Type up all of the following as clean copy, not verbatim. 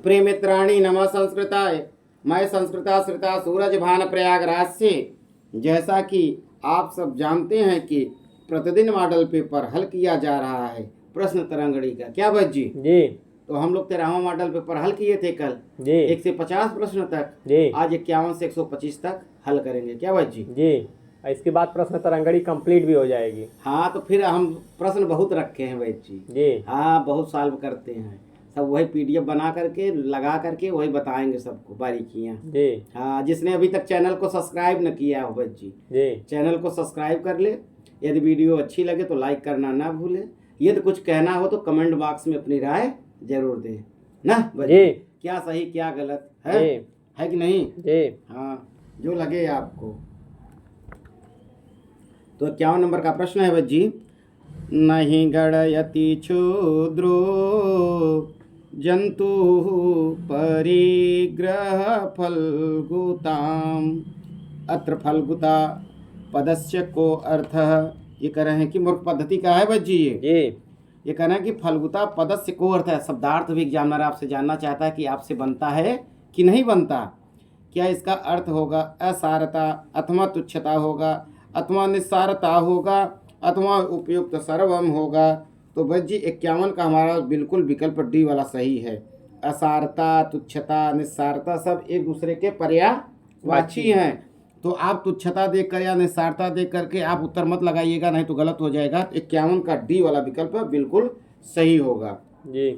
प्रेमित्राणि नमः संस्कृताय। मैं संस्कृता श्रिता सूरज भान प्रयागराज से। जैसा कि आप सब जानते हैं कि प्रतिदिन मॉडल पेपर हल किया जा रहा है प्रश्न तरंगड़ी का। क्या बच्ची जी तो हम लोग 13वां मॉडल पेपर हल किए थे कल जी 1 से 50 प्रश्न तक। जी आज 51 से 125 तक हल करेंगे। क्या बच्ची जी इसके बाद प्रश्न तरंगड़ी कंप्लीट भी हो जाएगी। हाँ तो फिर हम प्रश्न बहुत रखे हैं बच्ची। जी हाँ बहुत सॉल्व करते हैं सब। वही PDF बना करके लगा करके वही बताएंगे सबको बारीकियाँ। जी हाँ जिसने अभी तक चैनल को सब्सक्राइब न किया हो बच्ची जी चैनल को सब्सक्राइब कर ले। यदि वीडियो अच्छी लगे तो लाइक करना ना भूलें। यदि कुछ कहना हो तो कमेंट बॉक्स में अपनी राय जरूर दें ना बच्ची। जी क्या सही क्या गलत जी है कि नहीं। जी हाँ जो लगे आपको। तो 51 नंबर का प्रश्न है बच्ची। नहीं गणयति क्षुद्रो जंतु परिग्रह फल्गुताम। अत्र फल्गुता पदस्य को अर्थ। ये कह रहे हैं कि मूर्ख पद्धति का है बच्ची। ये कह रहे हैं कि फल्गुता पदस्य को अर्थ है। शब्दार्थ भी एग्जामिनर आपसे जानना चाहता है कि आपसे बनता है कि नहीं बनता। क्या इसका अर्थ होगा असारता अथवा तुच्छता होगा अथवा निस्सारता होगा अथवा उपयुक्त सर्वम होगा। तो बस जी 51 का हमारा बिल्कुल विकल्प डी वाला सही है। असारता तुच्छता निस्सारता सब एक दूसरे के पर्यायवाची हैं। तो आप तुच्छता देखकर या निस्सारता देख करके आप उत्तर मत लगाइएगा, नहीं तो गलत हो जाएगा। 51 का डी वाला विकल्प बिल्कुल सही होगा जी।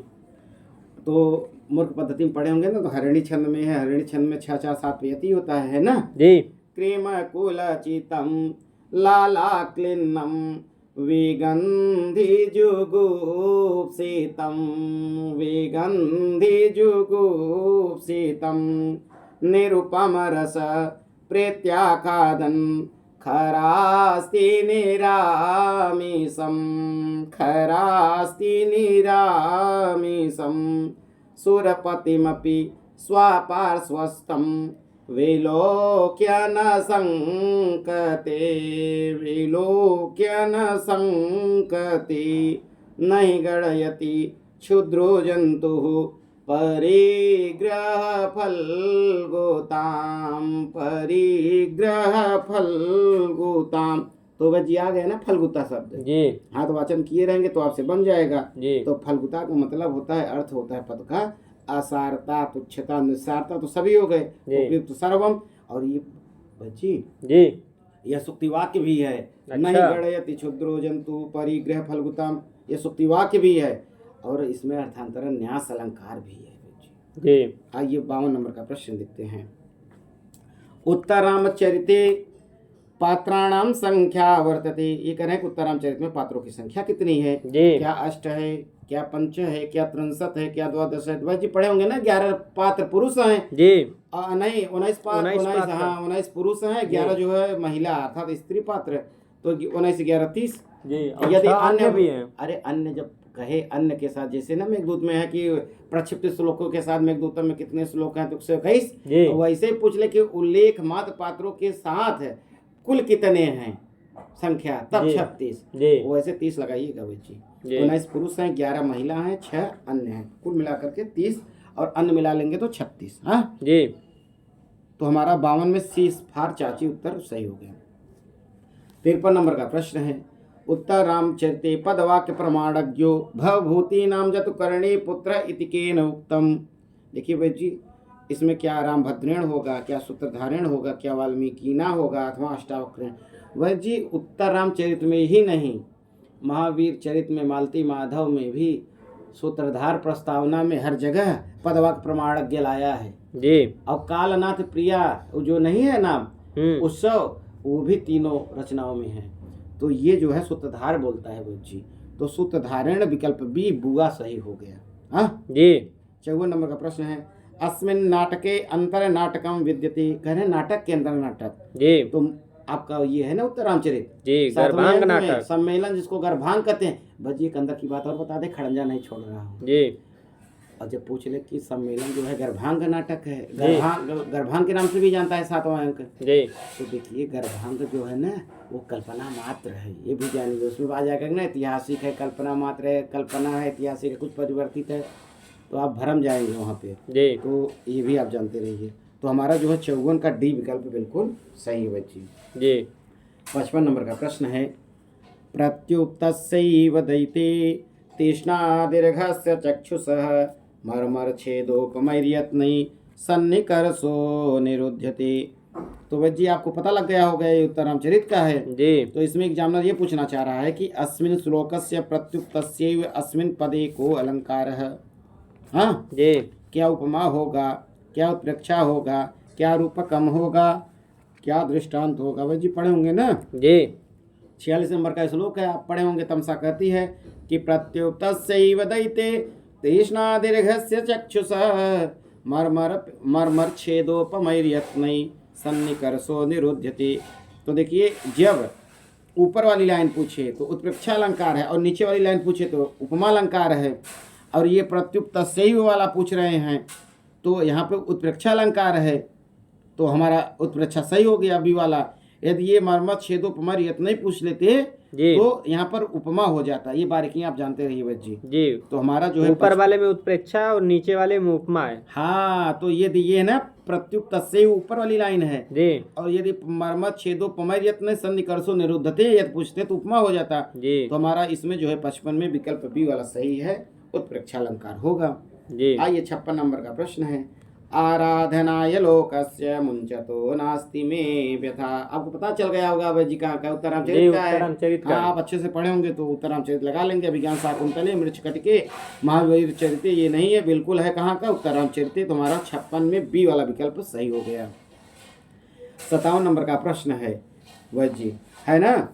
तो मूर्ख पद्धति में पढ़े होंगे ना, तो हरिणी छंद में है। हरिणी छंद में 6 4 7 यति होता है ना जी। क्रीम कुलचितम लाला क्लिन्नम विगंधि जुगुप्सितम विगंधि जुगुप्सितम निरुपम रस प्रेत्याखादन खरास्ति निरामिषम खरास्ति निरामिषम सुरपतिमपि स्वापार्श्वस्थं विलोक्य न संकते विलोक्य न संकते। नहीं गणयति क्षुद्रो जंतुः परिग्रह फल्गुताम परिग्रह फल्गुताम। तो वह जी आ गया ना फल्गुता शब्द जी। हाँ तो वाचन किए रहेंगे तो आपसे बन जाएगा जी। तो फल्गुता का मतलब होता है, अर्थ होता है पद का असारता तुच्छता निस्सारता तो सभी हो गए। उपयुक्त सर्वम। और ये बच्ची जी यह सुक्ति वाक्य भी है। अच्छा। नहीं गणयति क्षुद्रो जंतु परिग्रह फल्गुताम यह सुक्ति वाक्य भी है और इसमें अर्थांतरण न्यास अलंकार भी है बच्ची। जी। आइए 52 नंबर का प्रश्न देखते हैं। उत्तरामचरिते पात्राणाम संख्या वर्तते। ये कह रहे हैं कि उत्तरामचरित में पात्रों की संख्या कितनी है। क्या 8 है, क्या 5 है, क्या 63 है, क्या 12 है। वह जी पढ़े होंगे ना 11 पात्र पुरुष हैं जी। नहीं 19 पात्र। हाँ 19 पुरुष हैं, 11 जो है महिला अर्थात स्त्री पात्र। तो 19 11 30। यदि अन्य भी है। अरे अन्य जब कहे अन्य के साथ, जैसे ना मेघदूत में है कि प्रक्षिप्त श्लोकों के साथ मेघदूत में कितने श्लोक हैं तो 121। तो वैसे ही पूछ ले कि उल्लेख मात्र पात्रों के साथ कुल कितने हैं संख्या, तब 36। वैसे 30 लगाइएगा बच्ची। 19 पुरुष हैं, 11 महिला हैं, 6 अन्य हैं, कुल मिलाकर के 30 और अन्य मिला लेंगे तो 36। हाँ जी। तो हमारा 52 में सी फार चाची उत्तर सही हो गया। 53 नंबर का प्रश्न है। उत्तर रामचरिते पदवाक्य प्रमाणज्ञो भवभूति नाम जतुकर्णी पुत्र इति केन उक्तम। देखिए भाई जी इसमें क्या रामभद्रेण होगा, क्या सूत्रधारेण होगा, क्या वाल्मीकिना होगा अथवा अष्टावक्रेण। वह जी उत्तर रामचरित में ही नहीं, महावीर चरित में, मालती माधव में भी सूत्रधार प्रस्तावना में हर जगह पदवाक्य प्रमाणज्ञ लाया है जी। और कालनाथ प्रिया जो नहीं है नाम उत्सव, वो भी तीनों रचनाओं में है। तो ये जो है सूत्रधार बोलता है बच्ची। तो सूत्रधारेण विकल्प बी बुआ सही हो गया। हाँ जी। 54 नंबर का प्रश्न है। अस्मिन् नाटके अंतर नाटकम विद्यते। कह रहे नाटक के अंदर नाटक जी। तो आपका ये है ना उत्तर रामचरित जी, गर्भांग नाटक सम्मेलन जिसको गर्भांग कहते हैं। भजी एक अंदर की बात और बता दे, खड़ंजा नहीं छोड़ रहा हूँ जी। और जब पूछ ले कि सम्मेलन जो है गर्भांग नाटक है, गर्भांग के नाम से भी जानता है 7वां अंक जी। तो देखिए गर्भांग जो है ना वो कल्पना मात्र है, ये भी जानिए। उसमें आ जाएगा ना ऐतिहासिक है, कल्पना मात्र है, कल्पना है, ऐतिहासिक है, कुछ परिवर्तित है। तो आप भरम जाएंगे वहाँ पे। जी तो ये भी आप जानते रहिए। तो हमारा जो है 54 का डी विकल्प बिल्कुल सही है बच्ची। जी 55 नंबर का प्रश्न है, प्रत्युक्तस्यैव दैते तीक्ष्णादीर्घस्य चक्षुषः मर्मरच्छेदोपमैर्यत्नै सन्निकर्षो निरुध्यते। तो बच्ची आपको पता लग गया होगा ये उत्तर रामचरित का है। जी तो इसमें एग्जामिनर ये पूछना चाह रहा है कि अस्मिन् श्लोकस्य प्रत्युक्तस्यैव अस्मिन् पदे को अलंकारः। हाँ, जी क्या उपमा होगा, क्या उत्प्रेक्षा होगा, क्या रूपकम होगा, क्या दृष्टांत होगा। बच्ची पढ़े होंगे ना। जी 46 नंबर का श्लोक है, आप पढ़े होंगे। तमसा कहती है कि प्रत्युक्तस्यैव दैते तीक्ष्णादीर्घस्य चक्षुषः मर्मरच्छेदोपमैर्यत्नै सन्निकर्षो निरुध्यते। तो देखिए, जब ऊपर वाली लाइन पूछे तो उत्प्रेक्षा अलंकार है और नीचे वाली लाइन पूछे तो उपमा अलंकार है, और ये प्रत्युक्तस्यैव वाला पूछ रहे हैं तो यहाँ पे उत्प्रेक्षा अलंकार है, तो हमारा उत्प्रेक्षा सही हो गया बी वाला। यदि ये मर्मत छेदोपमर इतना ही पूछ लेते जी तो यहाँ पर उपमा हो जाता। ये बारीकियां आप जानते रहिए बच्ची। जी तो हमारा जो है ऊपर वाले में उत्प्रेक्षा और नीचे वाले में उपमा है। हाँ, तो ये है ना प्रत्युक्तस्यैव ऊपर वाली लाइन है, जी और यदि मर्मत छेदोपमर यत्न सन्निकर्षो निरुद्धते यदि पूछते तो उपमा हो जाता। जी तो हमारा इसमें जो है 55 में विकल्प बी वाला सही है, उत्प्रेक्षा अलंकार होगा। जी आइए 56 नंबर का प्रश्न है, आराधनाय लोकस्य मुंचतो नास्ति में व्यथा। आपको पता चल गया होगा जी का उत्तर रामचरित का है। उत्तरामचरित का हाँ, आप अच्छे से पढ़े होंगे तो उत्तर रामचरित लगा लेंगे। अभिज्ञान शाकुंतले मृछ कटके महावीर चरित ये नहीं है, बिल्कुल है कहाँ का उत्तर रामचरित। तुम्हारा 56 में बी वाला विकल्प सही हो गया। 57 नंबर का प्रश्न है वह जी है ना।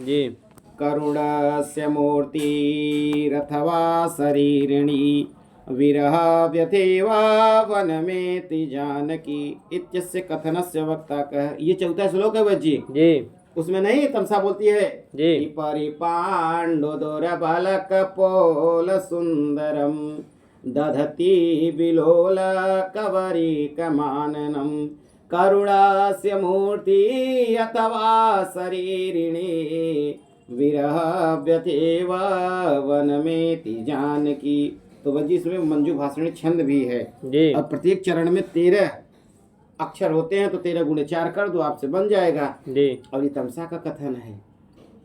जी करुणस्य मूर्तिरथवा शरीरिणी विरह व्यथेवा वनमेति जानकी इत्यस्य कथनस्य वक्ता कः। ये चौथा श्लोक है बच्ची। जी उसमें नहीं तमसा बोलती है जी कि परिपांडु दुर्बलक पोल सुंदरम दधति विलोल कवरी कमाननम करुणास्य मूर्ति अथवा शरीरिणी विरह व्यथेव वनमेति जानकी। तो वजी इसमें मंजू भाषणी छंद भी है। जी अब प्रत्येक चरण में 13 अक्षर होते हैं, तो 13 गुणे 4 कर दो, आपसे बन जाएगा। जी और ये तमसा का कथन है।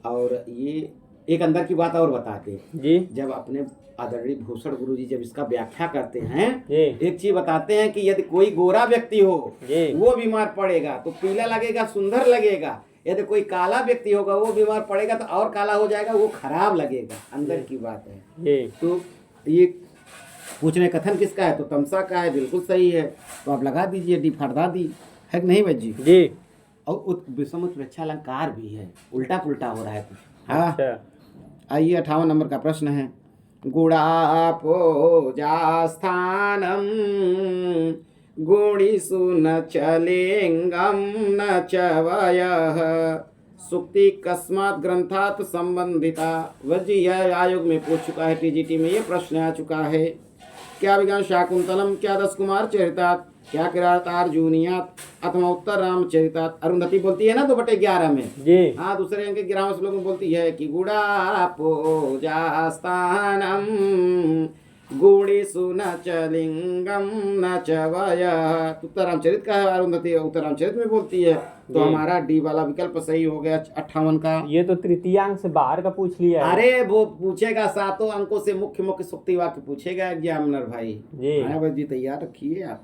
और ये एक अंदर की बात और बताते, जी जब अपने आदरणीय भूषण गुरु जी जब इसका व्याख्या करते हैं, जी एक चीज बताते हैं कि यदि कोई गोरा व्यक्ति हो जी वो बीमार पड़ेगा तो पीला लगेगा, सुंदर लगेगा। यदि कोई काला व्यक्ति होगा वो बीमार पड़ेगा तो और काला हो जाएगा, वो खराब लगेगा। अंदर की बात है। जी तो ये पूछने कथन किसका है, तो तमसा का है, बिल्कुल सही है। तो आप लगा दीजिए डी फरदा दी है कि नहीं बच्ची। जी और विषम उत्प्रेक्षा अलंकार भी है, उल्टा पुल्टा हो रहा है कुछ। हाँ, अच्छा आइए 58 नंबर का प्रश्न है, गुणापोजा स्थानम गुणिषु न चलिंगम न च वयः सुक्ति कस्मात् ग्रंथात् संबंधिता। वजी यह आयोग में पूछ चुका है, टीजीटी में ये प्रश्न आ चुका है। क्या विज्ञान शाकुंतलम, क्या 10 कुमार चरितात, क्या किरातार्जुनीयात अथवा उत्तर रामचरितात। अरुंधति बोलती है ना 2/11 में। जी हाँ, दूसरे अंक 11वें श्लोक में बोलती है कि गुड़ा पूजा स्थानम गुणिषु न च लिंगम न च वयः। उत्तर रामचरित का है, अरुंधति उत्तर रामचरित में बोलती है। तो हमारा डी वाला विकल्प सही हो गया 58 का। ये तो तृतीयांक से बाहर का पूछ लिया है। अरे वो पूछेगा 7 अंकों से मुख्य मुख्य सुक्ति वाक्य पूछेगा एग्जामिनर भाई। जी हाँ बस जी, तैयार रखिए आप,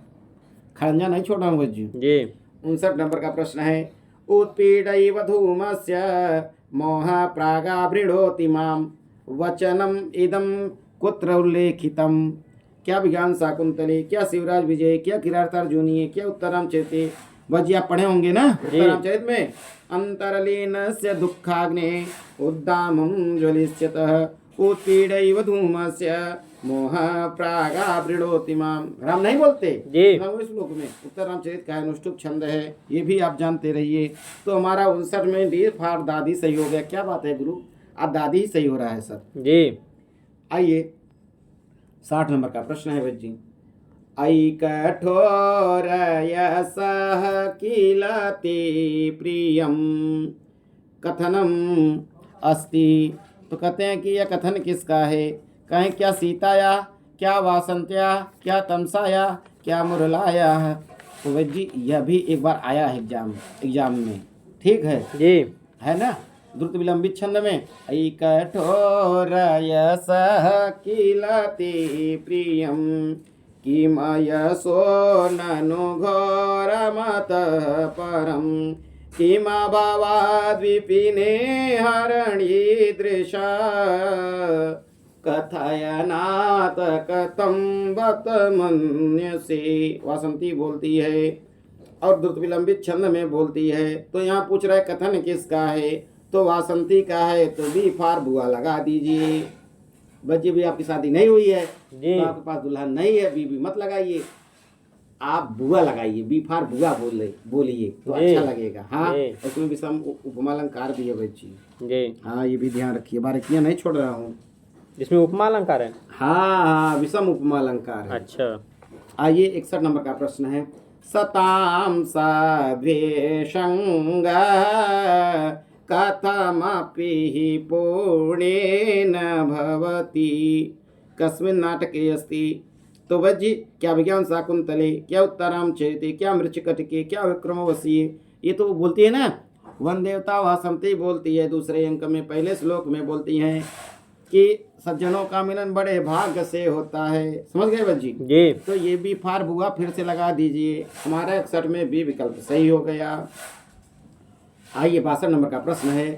खड़ंजा नहीं छोड़ा हूँ बस जी। जी 59 नंबर का प्रश्न है, उत्पीडैव धूमस्य मोह प्रागावृणोति माम वचनम इदम कुत्र उल्लेखितम। क्या विज्ञान शाकुंतले, क्या शिवराज विजय, क्या किरातार्जुनीय, क्या उत्तर रामचरित। बस जी आप पढ़े होंगे ना उत्तर रामचरित में। अंतरलीनस्य दुःखाग्ने उद्दामं ज्वलिष्यतः उत्पीडैव धूमस्य मोह प्रागावृणोति माम। राम नहीं बोलते जी श्लोक में, उत्तर रामचरित का अनुष्टुप छंद है, ये भी आप जानते रहिए। तो हमारा 59 में डी फॉर दादी सही हो गया। क्या बात है गुरु, आप दादी ही सही हो रहा है सर। जी आइए 60 नंबर का प्रश्न है बच्ची, ऐ कठोर यशः किलति प्रियम कथनम अस्ति। तो कहते हैं कि यह कथन किसका है, कहें क्या सीता या क्या वासंत्या, क्या तमसाया, क्या मुरलाया। तो वैद्य जी यह भी एक बार आया है एग्जाम में, ठीक है जी है ना। द्रुत विलंबित छंद में ऐ कठोर यसः किलति प्रियम किमयसो ननु घोरमतः परम किमभवाद्विपिने हरणीदृशा कथयनाथ कथम बत मन्यसे। वासंती बोलती है और द्रुत विलंबित छंद में बोलती है। तो यहाँ पूछ रहा है कथन किसका है, तो वासंती का है, तो बी फार बुआ लगा दीजिए। बच्चे भी आपकी शादी नहीं हुई है जी तो आपके पास दुल्हन नहीं है, बी भी मत लगाइए, आप बुआ लगाइए, बी फार बुआ बोलिए तो जी। अच्छा लगेगा। हाँ जी। उसमें भी सम उपमा अलंकार भी है बच्ची। जी हाँ ये भी ध्यान रखिए, बारीकियां नहीं छोड़ रहा हूँ। इसमें उपमा अलंकार है। हाँ हाँ विषम उपमा अलंकार है। अच्छा आइए 61 नंबर का प्रश्न है। सतां साध्वेशंग कथमपि हि पूर्णेन भवति कस्मिन् नाटके अस्ति। तो वज्जी क्या विज्ञान शाकुंतले, क्या उत्तराम चरिते, क्या मृच्छकटिके, क्या विक्रमोर्वशीये। ये तो बोलती है ना, वन देवता वासंती बोलती है। दूसरे अंक में पहले श्लोक में बोलती हैं कि सज्जनों का मिलन बड़े भाग्य से होता है। समझ गए बच्ची जी तो ये भी फार बुआ फिर से लगा दीजिए। हमारा 61 में बी विकल्प सही हो गया। आइए 62 नंबर का प्रश्न है।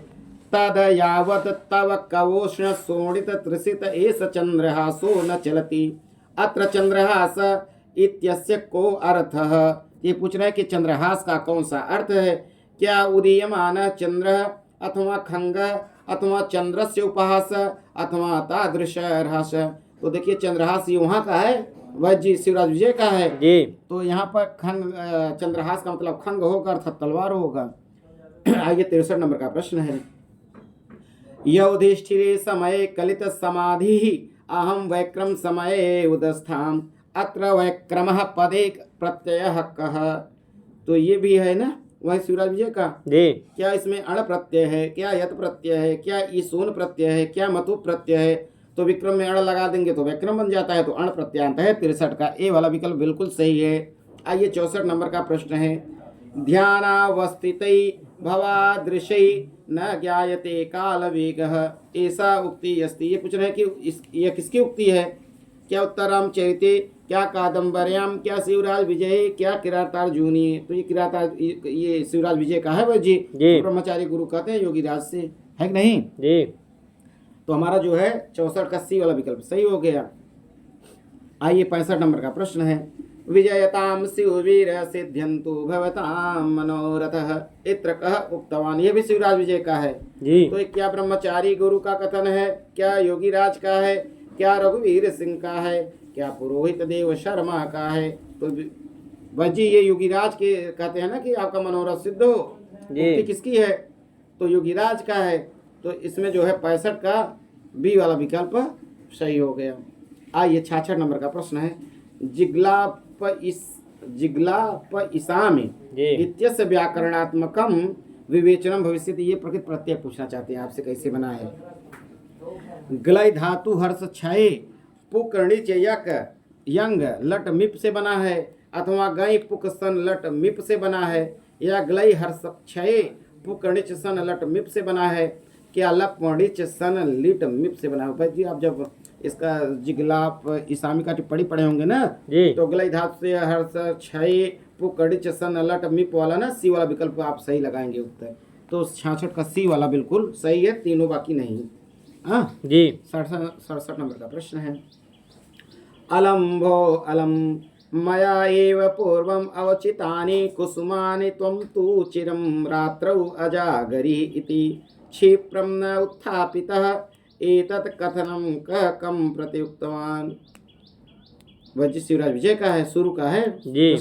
तद यावत तव कवोष्ण शोणित त्रिसित एष चंद्रहासो न चलति अत्र चंद्रहास इत्यस्य को अर्थः। ये पूछ रहा है कि चंद्रहास का कौन सा अर्थ है। क्या उदीयमान चंद्र अथवा खंग अथवा चंद्रस्य उपहास अथवा तादृश ह्रास। तो देखिए चंद्रहास ये वहाँ का है, वह जी शिवराज विजय का है। जी तो यहाँ पर खंग चंद्रहास का मतलब खंग होगा अर्थात तलवार होगा। आइए 63 नंबर का प्रश्न है। युधिष्ठिरे समय कलित समाधि अहम वैक्रम समय उदस्थाम अत्र वैक्रमः पदे प्रत्ययः कः। तो ये भी है ना वही शिवराज विजय का। जी क्या इसमें अण प्रत्यय है, क्या यत प्रत्यय है, क्या ईसून प्रत्यय है, क्या मतु प्रत्यय है। तो विक्रम में अण लगा देंगे तो विक्रम बन जाता है, तो अण प्रत्यांत है। 63 का ए वाला विकल्प बिल्कुल सही है। आइए 64 नंबर का प्रश्न है। ध्यानावस्थितै भवादृशै न ज्ञायते काल वेगः ऐसा उक्ति अस्ति। ये पूछ रहे हैं कि यह किसकी उक्ति है। क्या उत्तराम चरिते, क्या कादम्बर्याम, क्या शिवराज विजय, क्या किरातार्जुनी। तो ये किरातार ये शिवराज विजय का है भाई जी। जी। ब्रह्मचारी गुरु कहते हैं योगीराज से, है कि नहीं। जी तो हमारा जो है 64 का सी वाला विकल्प सही हो गया। आइए 65 नंबर का प्रश्न है। विजयताम शिववीर सिद्ध्यंतु भवताम मनोरथः इत्र कः उक्तवान। ये भी शिवराज विजय का है। जी तो ये क्या ब्रह्मचारी गुरु का कथन है, क्या योगीराज का है, क्या रघुवीर सिंह का है, क्या पुरोहित देव शर्मा का है। तो वजी ये योगीराज के कहते हैं ना कि आपका मनोरथ सिद्ध हो। उक्ति किसकी है, तो योगीराज का है। तो इसमें जो है 65 का बी वाला विकल्प सही हो गया। आइए 66 नंबर का प्रश्न है। जिग्लाप इसामी इत्यस्य व्याकरणात्मकम विवेचनम भविष्यति। ये प्रकृत प्रत्यय पूछना चाहते हैं आपसे, कैसे बना है। ग्लय धातु हर्ष क्षय पुकर्णी चयक यंग लट मिप से बना है, अथवा गई पुक सन लट मिप से बना है, या ग्लय हर्ष क्षय पुकर्णिच सन लट मिप से बना है, क्या लप वर्णिच सन लिट मिप से बना है। भाई जी आप जब इसका जिगलाप इसामी का टिप्पणी पढ़े होंगे ना जी। तो ग्लय धातु से हर्ष क्षय पुकर्णिच सन लट मिप वाला ना सी वाला विकल्प आप सही लगाएंगे उत्तर। तो 66 का सी वाला बिल्कुल सही है, तीनों बाकी नहीं। हाँ जी 67 नंबर का प्रश्न है। अलम्भो अलम मया एव पूर्वम अवचितानि कुसुमानि त्वं तु चिरं रात्रौ अजागरी इति क्षिप्रं न उत्थापितः एतत् कथनं कः कं प्रत्युक्तवान्। वज्र शिवराज विजय का है, शुरू का है जी।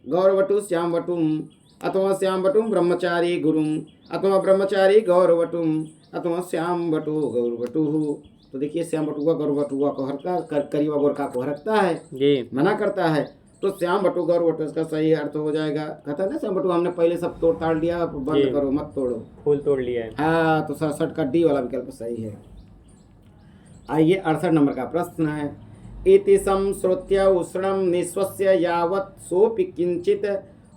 गौरवटु श्यामवटुम अथवा श्यामवटुम ब्रह्मचारी गुरुम अथवा ब्रह्मचारी गौरवटुम अथवा श्याम बटु गौरवटु। तो देखिए श्याम बटुआ गौरवटुआ को हरता करीबा गोरखा को हरकता है जी, मना करता है। तो श्याम बटु गौरवटु इसका सही अर्थ हो जाएगा। कहता है ना श्याम बटु हमने पहले सब तोड़ ताड़ लिया, बंद करो मत तोड़ो, फूल तोड़ लिया है। हाँ तो 67 का डी वाला विकल्प सही है। आइए 68 नंबर का प्रश्न है। इति संश्रुत्य उष्णं निःश्वस्य यावत् सोऽपि किंचित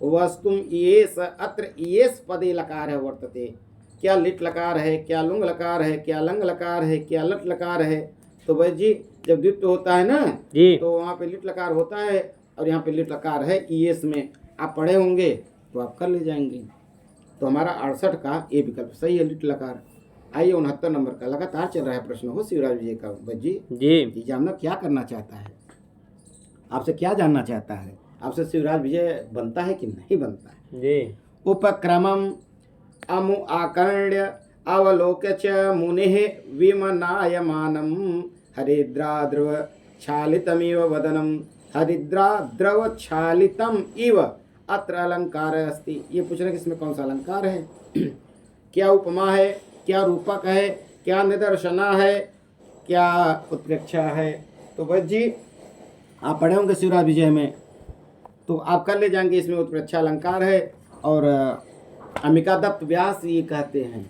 वस्तुम इयेष अत्र इयेष पदे लकार वर्तते। क्या लिट लकार है, क्या लुंग लकार है, क्या लंग लकार है, क्या लट लकार है। तो भाई जी जब द्वित्व होता है ना जी तो वहाँ पे लिट लकार होता है और यहाँ पे लिट लकार है इयेष में। आप पढ़े होंगे तो आप कर ले जाएंगे। तो हमारा 68 का ए विकल्प सही है, लिट लकार। आइए 69 नंबर का लगातार चल रहा है प्रश्न हो शिवराज विजय का। भाई जी एग्जामिनर क्या करना चाहता है, आपसे क्या जानना चाहता है, आपसे शिवराज विजय बनता है कि नहीं बनता है। जी उपक्रमम अमु आकर्ण्य अवलोक्य च मुनिः विमनायमानं हरिद्राद्रव क्षालितमिव वदनं हरिद्राद्रव क्षालितम इव अत्र अलंकार अस्ति। ये पूछ रहे कि इसमें कौन सा अलंकार है, क्या उपमा है, क्या रूपक है, क्या निदर्शना है, क्या उत्प्रेक्षा है। तो बस जी आप पढ़े होंगे शिवराज विजय में तो आप कर ले जाएंगे। इसमें उत्प्रेक्षा अलंकार है और अंबिका दत्त व्यास ये कहते हैं।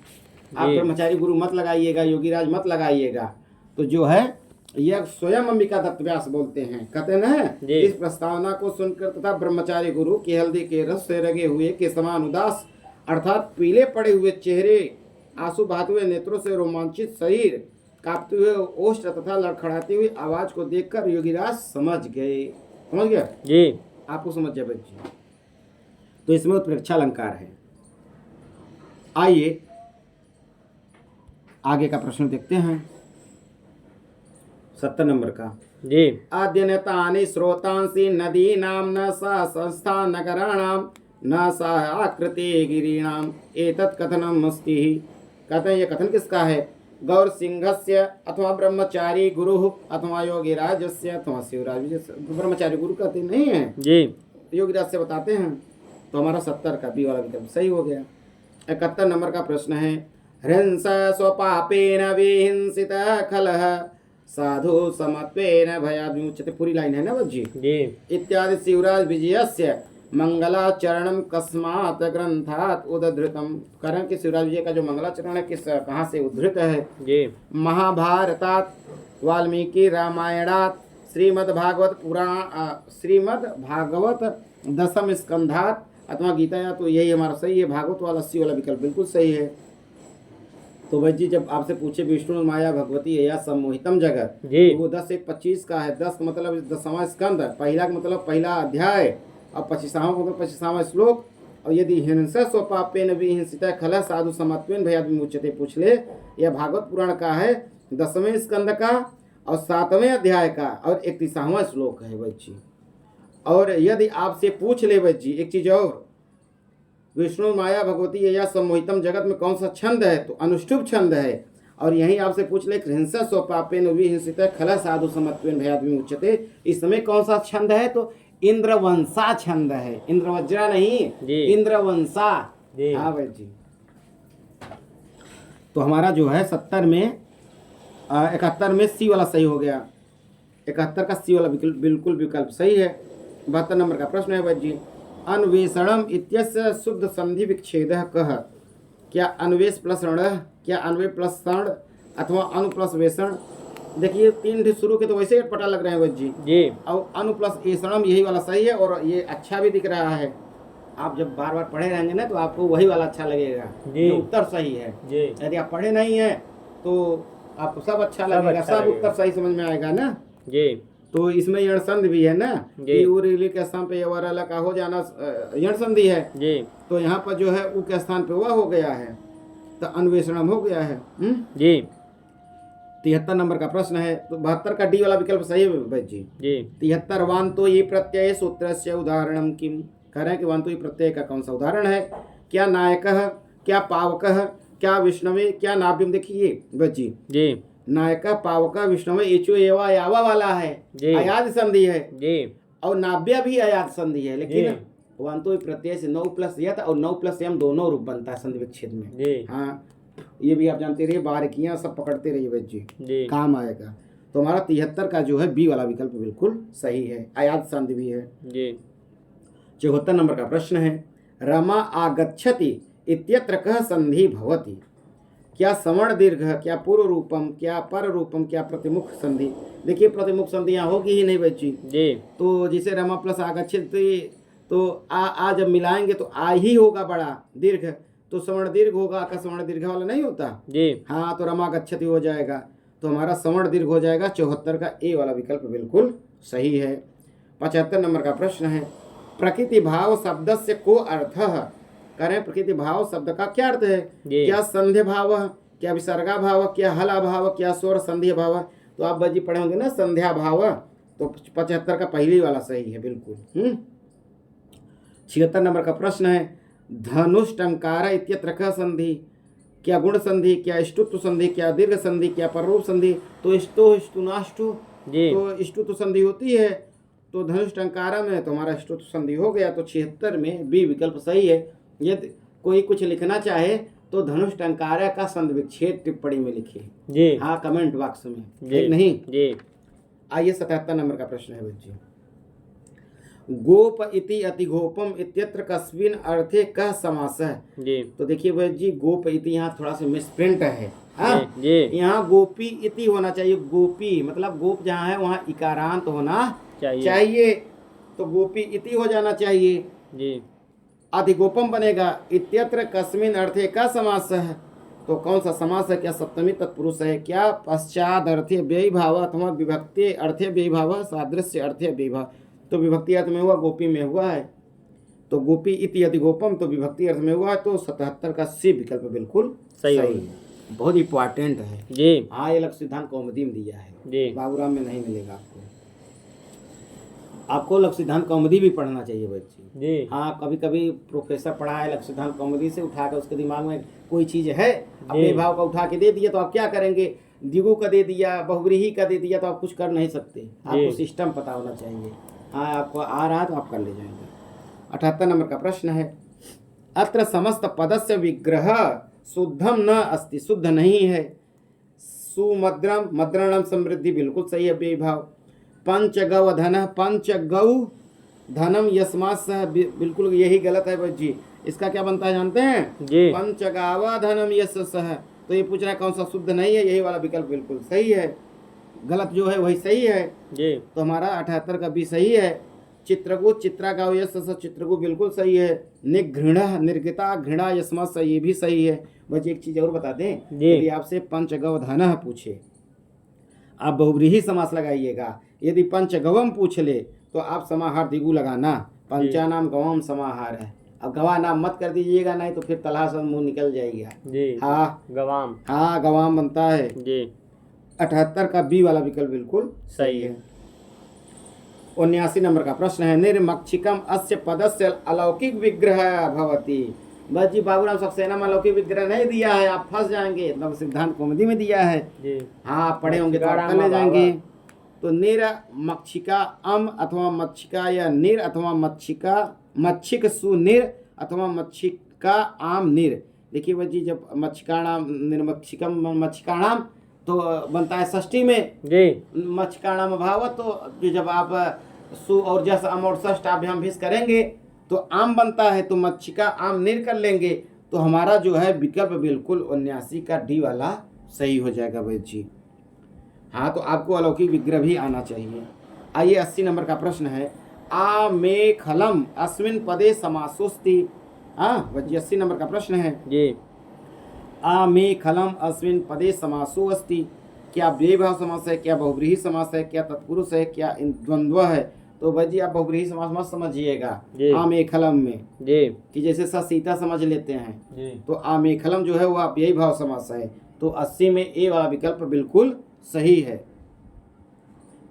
आप ब्रह्मचारी गुरु मत लगाइएगा, योगीराज मत लगाइएगा। तो जो है यह स्वयं अंबिका दत्त व्यास बोलते हैं, कहते हैं इस प्रस्तावना को सुनकर तथा ब्रह्मचारी गुरु के हल्दी के रस से रगे हुए के समान उदास अर्थात पीले पड़े हुए चेहरे, आंसू बहाते हुए नेत्रों से रोमांचित शरीर, कांपते हुए ओष्ठ तथा लड़खड़ाती हुई आवाज को देखकर योगीराज समझ गए। समझ गया जी, आपको समझ जाए बच्चे। तो इसमें उत्प्रेक्षा अलंकार है। आइए आगे का प्रश्न देखते हैं 70 नंबर का। जी अद्यनतानि स्रोतांसि नदीनां न सा संस्था नगराणां न सा आकृति गिरीणाम एतत् कथनम अस्ति। कहते हैं ये कथन किसका है, गौर सिंहस्य अथवा ब्रह्मचारी गुरु अथवा योगीराजस्य अथवा शिवराज विजय। ब्रह्मचारी गुरु कहते नहीं है जी, योगीराज से बताते हैं। तो हमारा 70 का बी वाला विकल्प सही हो गया। 71 नंबर का प्रश्न है हृंस स्वपापेन विहिंसित खलः साधु समत्वेन भयाद्मुच्यते। पूरी लाइन है ना बच्ची जी इत्यादि शिवराज विजयस्य मंगलाचरणम कस्मात् ग्रंथात् उद्धृतम। कारण कि शिवराज विजय का जो मंगलाचरण है किस कहाँ से उद्धृत है। जी महाभारतात, वाल्मीकि रामायणात्, श्रीमद्भागवत पुराण, श्रीमद्भागवत दशम स्कंधात अथवा गीता। या तो यही हमारा सही है, भागवत वाला 80 वाला विकल्प बिल्कुल सही है। तो भाई जी जब आपसे पूछे विष्णु माया भगवती या सम्मोहितम जगत जी, तो वो 10 एक 25 का है। 10 का मतलब 10वां स्कंद, पहला का मतलब पहला अध्याय और 25वां का मतलब 25वां श्लोक। और यदि हिंसा स्वपापेन विहिंसिता खलः साधु समत्वेन भयाद्मुच्यते पूछ ले, यह भागवत पुराण का है 10वें स्कंद का और 7वें अध्याय का और 31वां श्लोक है बच्ची। और यदि आपसे पूछ ले बच्ची एक चीज और, विष्णु माया भगवती या सम्मोहितम जगत में कौन सा छंद है, तो अनुष्टुप छंद है। और यहीं आपसे पूछ ले हिंसा स्वपापेन विहिंसिता खलः साधु समत्वेन भयाद्मुच्यते, इस समय कौन सा छंद है, तो इंद्रवंशा छंद है। इंद्रवज्रा नहीं, इंद्रवंशा। हाँ भाई जी। तो हमारा जो है 70 में 71 में सी वाला सही हो गया। 71 का सी वाला बिल्कुल विकल्प सही है। 72 नंबर का प्रश्न है भाई जी अन्वेषणम इत्यस्य शुद्ध संधि विच्छेदः कः। क्या अन्वेष प्लस रण, क्या अन्वे प्लस षण अथवा अनु प्लस वेषण। देखिए 3 शुरू के तो वैसे ही पता लग रहे हैं बच्ची जी, और अनु प्लस एषणम यही वाला सही है और ये अच्छा भी दिख रहा है। आप जब बार बार पढ़े रहेंगे ना तो आपको वही वाला अच्छा लगेगा, ये उत्तर सही है। यदि आप पढ़े नहीं है तो आपको सब अच्छा लगेगा, सब उत्तर सही समझ में आएगा ना जी। तो इसमें यण संधि भी है ना कि उरीली के स्थान पे यवरला का हो जाना यण संधि है जी। तो यहाँ पर जो है उ के स्थान पे वह हो गया है तो अन्वेषणम हो गया है। जी 73 नंबर का प्रश्न है। तो 72 का डी वाला विकल्प सही है भाई जी। 73 वांतो ये प्रत्यय सूत्र से उदाहरणम किम। कह रहे हैं कि वांतो ये प्रत्यय का कौन सा उदाहरण है। क्या नायकः, क्या पावकः, क्या विष्णवे, क्या नाभ्यम। देखिए बच्ची जी, नायका पावका विष्णवे एचो एवा यावा वाला है, अयाद संधि है जी, और नाभ्य भी अयाद संधि है। लेकिन वांतो प्रत्यय से 9 प्लस यत और 9 प्लस यम दोनों रूप बनता है संधि विच्छेद में। हाँ ये भी आप जानते रहिए, बारीकियां सब पकड़ते रहिए बच्चे, काम आएगा। तो हमारा 73 का जो है बी वाला विकल्प बिल्कुल सही है, अयाद संधि भी है। 74 नंबर का प्रश्न है रमा आगच्छति इत्यत्र कः संधि भवति। क्या सवर्ण दीर्घ, क्या पूर्व रूपम, क्या पर रूपम, क्या प्रतिमुख संधि। देखिए प्रतिमुख संधि यहाँ होगी ही नहीं बच्ची जी तो जिसे रमा प्लस आगच्छित तो आ जब मिलाएंगे तो आ ही होगा बड़ा दीर्घ, तो सवर्ण दीर्घ होगा, का सवर्ण दीर्घ वाला नहीं होता। जी हाँ तो रमा गच्छति हो जाएगा, तो हमारा सवर्ण दीर्घ हो जाएगा। 74 का ए वाला विकल्प बिल्कुल सही है। 75 नंबर का प्रश्न है प्रकृति भाव शब्द से को अर्थ करें। प्रकृति भाव शब्द का क्या अर्थ है? जी। क्या संध्या भाव, क्या विसर्गा भाव, क्या हला भाव, क्या स्वर संध्या भाव। तो आप बजी पढ़े होंगे ना संध्या भाव, तो 75 का पहली वाला सही है बिल्कुल। 76 नंबर का प्रश्न है धनुष टंकार इत्यत्र क संधि, क्या गुण संधि, क्या इष्टुत्व संधि, क्या दीर्घ संधि, क्या पररूप संधि। तो इष्टो इष्टुनाष्टु, जी तो इष्टुत्व संधि होती है, तो धनुष टंकारा में तो हमारा इष्टुत्व संधि हो गया। तो 76 में बी विकल्प सही है। यदि कोई कुछ लिखना चाहे तो धनुष टंकारा का संधि विच्छेद टिप्पणी में लिखिए। जी हाँ कमेंट बॉक्स में, जी ठीक नहीं। जी आइए 77 नंबर का प्रश्न है बच्चे गोप इति अतिगोपम इत्यत्र कस्मिन अर्थे कह समास है। जी तो देखिए भाई जी गोप इति यहाँ थोड़ा सा मिसप्रिंट है। हाँ जी यहाँ गोपी इति होना चाहिए, गोपी मतलब गोप जहाँ है वहाँ इकारांत होना चाहिए। चाहिए, तो गोपी इति हो जाना चाहिए। जी अधिगोपम बनेगा। इत्यत्र कस्मिन अर्थे का समास है, तो कौन सा समास है? क्या सप्तमी तत्पुरुष है, क्या पश्चाद अर्थे व्यय भाव अथवा विभक्ति अर्थे व्यय भाव, सादृश्य अर्थे व्यय भाव। तो विभक्ति अर्थ में हुआ, गोपी में हुआ है, तो गोपी इति अधिगोपम तो विभक्ति अर्थ में हुआ है। तो 77 का सी विकल्प बिल्कुल सही है। बहुत इंपॉर्टेंट है जी हाँ, ये लक्ष्य सिद्धांत कौमुदी में दिया है, जी बाबूराम में नहीं मिलेगा आपको। आपको लक्ष्य सिद्धांत कौमुदी भी पढ़ना चाहिए बच्चे। जी हाँ कभी कभी प्रोफेसर पढ़ाए लक्ष्य सिद्धांत कौमुदी से उठा कर उसके दिमाग में कोई चीज़ है अपने भाव का उठा के दे दिया, तो आप क्या करेंगे? द्विगु का दे दिया, बहुव्रीहि का दे दिया, तो आप कुछ कर नहीं सकते। आपको सिस्टम पता होना चाहिए। हाँ आपको आ रहा है तो आप कर ले जाएंगे। 78 नंबर का प्रश्न है अत्र समस्त पदस्य विग्रह शुद्धम न अस्ति, शुद्ध नहीं है। सुमद्रम मद्रणम समृद्धि बिल्कुल सही है बेभाव। पंचगव धन पंचगौ धनम यस्मात् सह बिल्कुल यही गलत है बस जी। इसका क्या बनता है जानते हैं? जी पंचगावा धनम यस सह। तो ये पूछ रहा है कौन सा शुद्ध नहीं है, यही वाला विकल्प बिल्कुल सही है। गलत जो है वही सही है। जी तो हमारा 78 का भी सही है। चित्रगु चित्रागाव यस चित्रगु बिल्कुल सही है। निघृण निर्गिता घृणा यस्मात् सह ये भी सही है। बस एक चीज और बता दें, यदि आपसे पंचगव धन पूछे आप बहुव्रीहि समास लगाइएगा। यदि पंचगवम पूछ ले तो आप समाहार दिगु लगाना। पंचानाम गवम समाहार है। अब गवा नाम मत कर दीजिएगा, नहीं तो फिर तलाश मुंह निकल जाएगा जी। हाँ गवाम, हाँ गवाम बनता है जी। 78 का बी वाला विकल्प बिल्कुल सही है। 79 नंबर का प्रश्न है निर्मक्षिकम अस्य पदस्य अलौकिक विग्रह भवति। बस जी बाबूराम सक्सेना में अलौकिक विग्रह नहीं दिया है, आप फंस जाएंगे। मतलब सिद्धांत कौमुदी में दिया है जी। हाँ आप पढ़े होंगे तो आप कर ले जाएंगे। तो निर मक्षिका अम अथवा मक्षिका या निर अथवा मक्षिका मच्छिक सुनिर अथवा मच्छिका आम निर। देखिए बस जी जब मच्छिकाणाम निर्मक्षिकम मच्छिकाणाम तो बनता है षष्ठी में जी। मच्छिकाणाम भाव, तो जब आप सु और जस अम और षष्ठ अभ्याम भिस करेंगे तो आम बनता है, तो मच्छिका आम निर कर लेंगे। तो हमारा जो है विकल्प बिल्कुल 79 का डी वाला सही हो जाएगा वैद जी। हाँ तो आपको अलौकिक विग्रह भी आना चाहिए। आइए 80 नंबर का प्रश्न है आमेखलम अस्मिन पदे समासोस्ति। हाँ वैद जी 80 नंबर का प्रश्न है जी। आमेखलम अस्मिन पदे समासो अस्ति। क्या व्ययभाव समास है, क्या बहुव्रीहि समास है, क्या तत्पुरुष है, क्या द्वंद्व है। तो भाई जी आप बहुव्रीहि समास मत समझिएगा आमेखलम में जी कि जैसे सीता समझ लेते हैं जी। तो आमेखलम जो है वो आप यही भाव समास है। तो 80 में ए वाला विकल्प बिल्कुल सही है।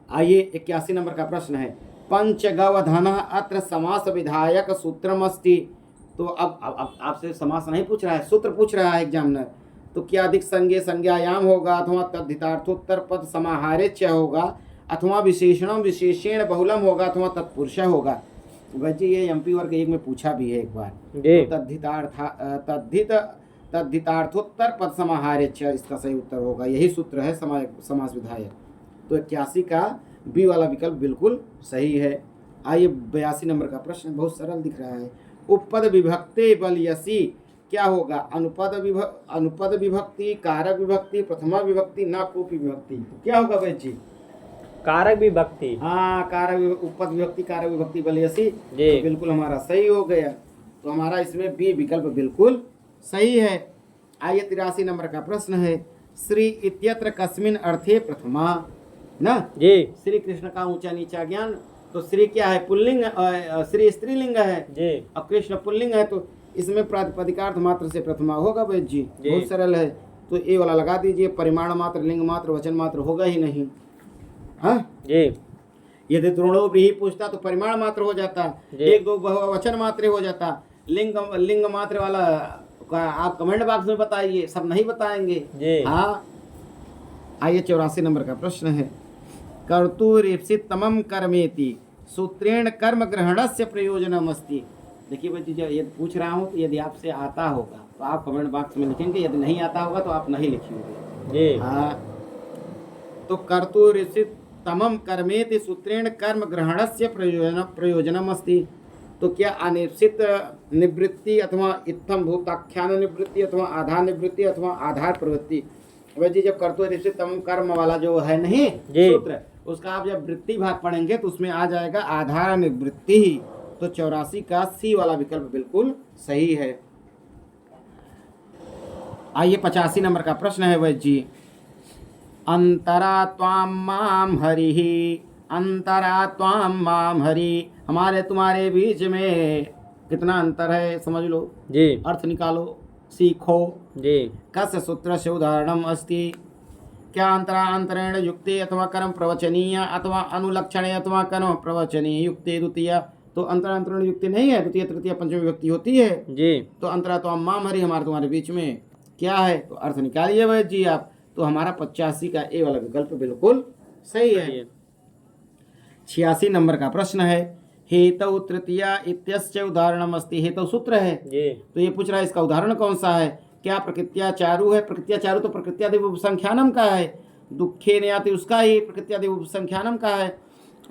आइए 81 नंबर का प्रश्न है पंचगवधन अत्र समास विधायक सूत्रमस्ति। तो अब आपसे समास नहीं पूछ रहा है, सूत्र पूछ रहा है एग्जामिनर। तो क्या अधिक संज्ञा संज्ञायाम होगा अथवा तद्धितार्थोत्तर पद समाहारे च होगा अथवा विशेषणम विशेषण बहुलम होगा अथवा तत्पुरुष होगा। वैसे ये एमपी वर्ग 1 में पूछा भी है एक बार। तो तद्धितार्थोत्तर पद समाहारे च इसका सही उत्तर होगा, यही सूत्र है समास विधायक। तो 81 का बी वाला विकल्प बिल्कुल सही है। आइए 82 नंबर का प्रश्न बहुत सरल दिख रहा है उपपद विभक्ते बल यसी क्या होगा? अनुपद विभक्ति, कारक विभक्ति, प्रथमा विभक्ति, ना कोपी विभक्ति। तो क्या होगा वैद्य जी? कारक विभक्ति। हाँ, कारक उपद विभक्ति, कारक विभक्ति बलियसी। जी। तो बिल्कुल हमारा सही हो गया। तो हमारा इसमें बी विकल्प बिल्कुल सही है। आइए 83 नंबर का प्रश्न है, श्री इत्यत्र कस्मिन अर्थे प्रथमा ना? जी श्री कृष्ण का ऊंचा नीचा ज्ञान। तो श्री क्या है? पुल्लिंग। श्री स्त्रीलिंग है जी और कृष्ण पुल्लिंग है, तो इसमें प्रातिपदिकार्थ मात्र से प्रथमा होगा वैद्य जी। जी। बहुत सरल है। तो ए वाला लगा दीजिए। परिमाण मात्र, लिंग मात्र, वचन मात्र होगा ही नहीं। हाँ, जी यदि द्रोणो भी पूछता तो परिमाण मात्र हो जाता, जी। एक दो वचन मात्र हो जाता। लिंग मात्र वाला आप कमेंट बॉक्स में बताइए, सब नहीं बताएंगे। जी। हाँ, आइए 84 नंबर का प्रश्न है, कर्तुरीप्सितमं कर्मेति सूत्रेण कर्म ग्रहणस्य प्रयोजनमस्ति। देखिए बच्ची, जब ये पूछ रहा हूँ तो यदि आपसे आता होगा तो आप कमेंट बॉक्स में लिखेंगे, यदि नहीं आता होगा तो आप नहीं लिखेंगे। जी हाँ, तो कर्तुरीप्सितमं कर्मेति सूत्रेण कर्म ग्रहणस्य प्रयोजनमस्ति। तो क्या अनिश्चित निवृत्ति अथवा इत्थम भूताख्यान निवृत्ति अथवा आधार निवृत्ति अथवा आधार प्रवृत्ति। वैसे जब कर्तुरीप्सितमं कर्म वाला जो है नहीं सूत्र, उसका आप जब वृत्ति भाग पढ़ेंगे तो उसमें आ जाएगा आधार निवृत्ति ही। तो 84 का सी वाला विकल्प बिल्कुल सही है। आइए 85 नंबर का प्रश्न है वैद्य जी, अंतरा त्वाम माम हरि, अंतरा त्वाम माम हरि, हमारे तुम्हारे बीच में कितना अंतर है समझ लो। जी अर्थ निकालो, सीखो। जी कस्य सूत्र से उदाहरणम अस्ति। क्या अंतरा अंतरेण युक्ति अथवा कर्म प्रवचनीय अथवा अनुलक्षणे अथवा कर्म प्रवचनीय युक्ति द्वितीय। तो अंतरा अंतरेण युक्ति नहीं है, द्वितीय तृतीय पंचमी विभक्ति होती है। जी तो अंतरा तो माम हरि, हमारे तुम्हारे बीच में क्या है? तो अर्थ निकालिए वैद्य जी आप। तो हमारा 85 का ए वाला विकल्प बिल्कुल सही है। 86 नंबर का प्रश्न है, हेतु तृतीया इत्यस्य उदाहरणम अस्ति। हेतु सूत्र है। जी तो ये पूछ रहा है इसका उदाहरण कौन सा है? क्या प्रकृत्या चारु है? प्रकृत्या चारु तो प्रकृत्यादि उपसंख्यानम का है। दुखे ने आती उसका ही प्रकृत्यादि उपसंख्यानम का है।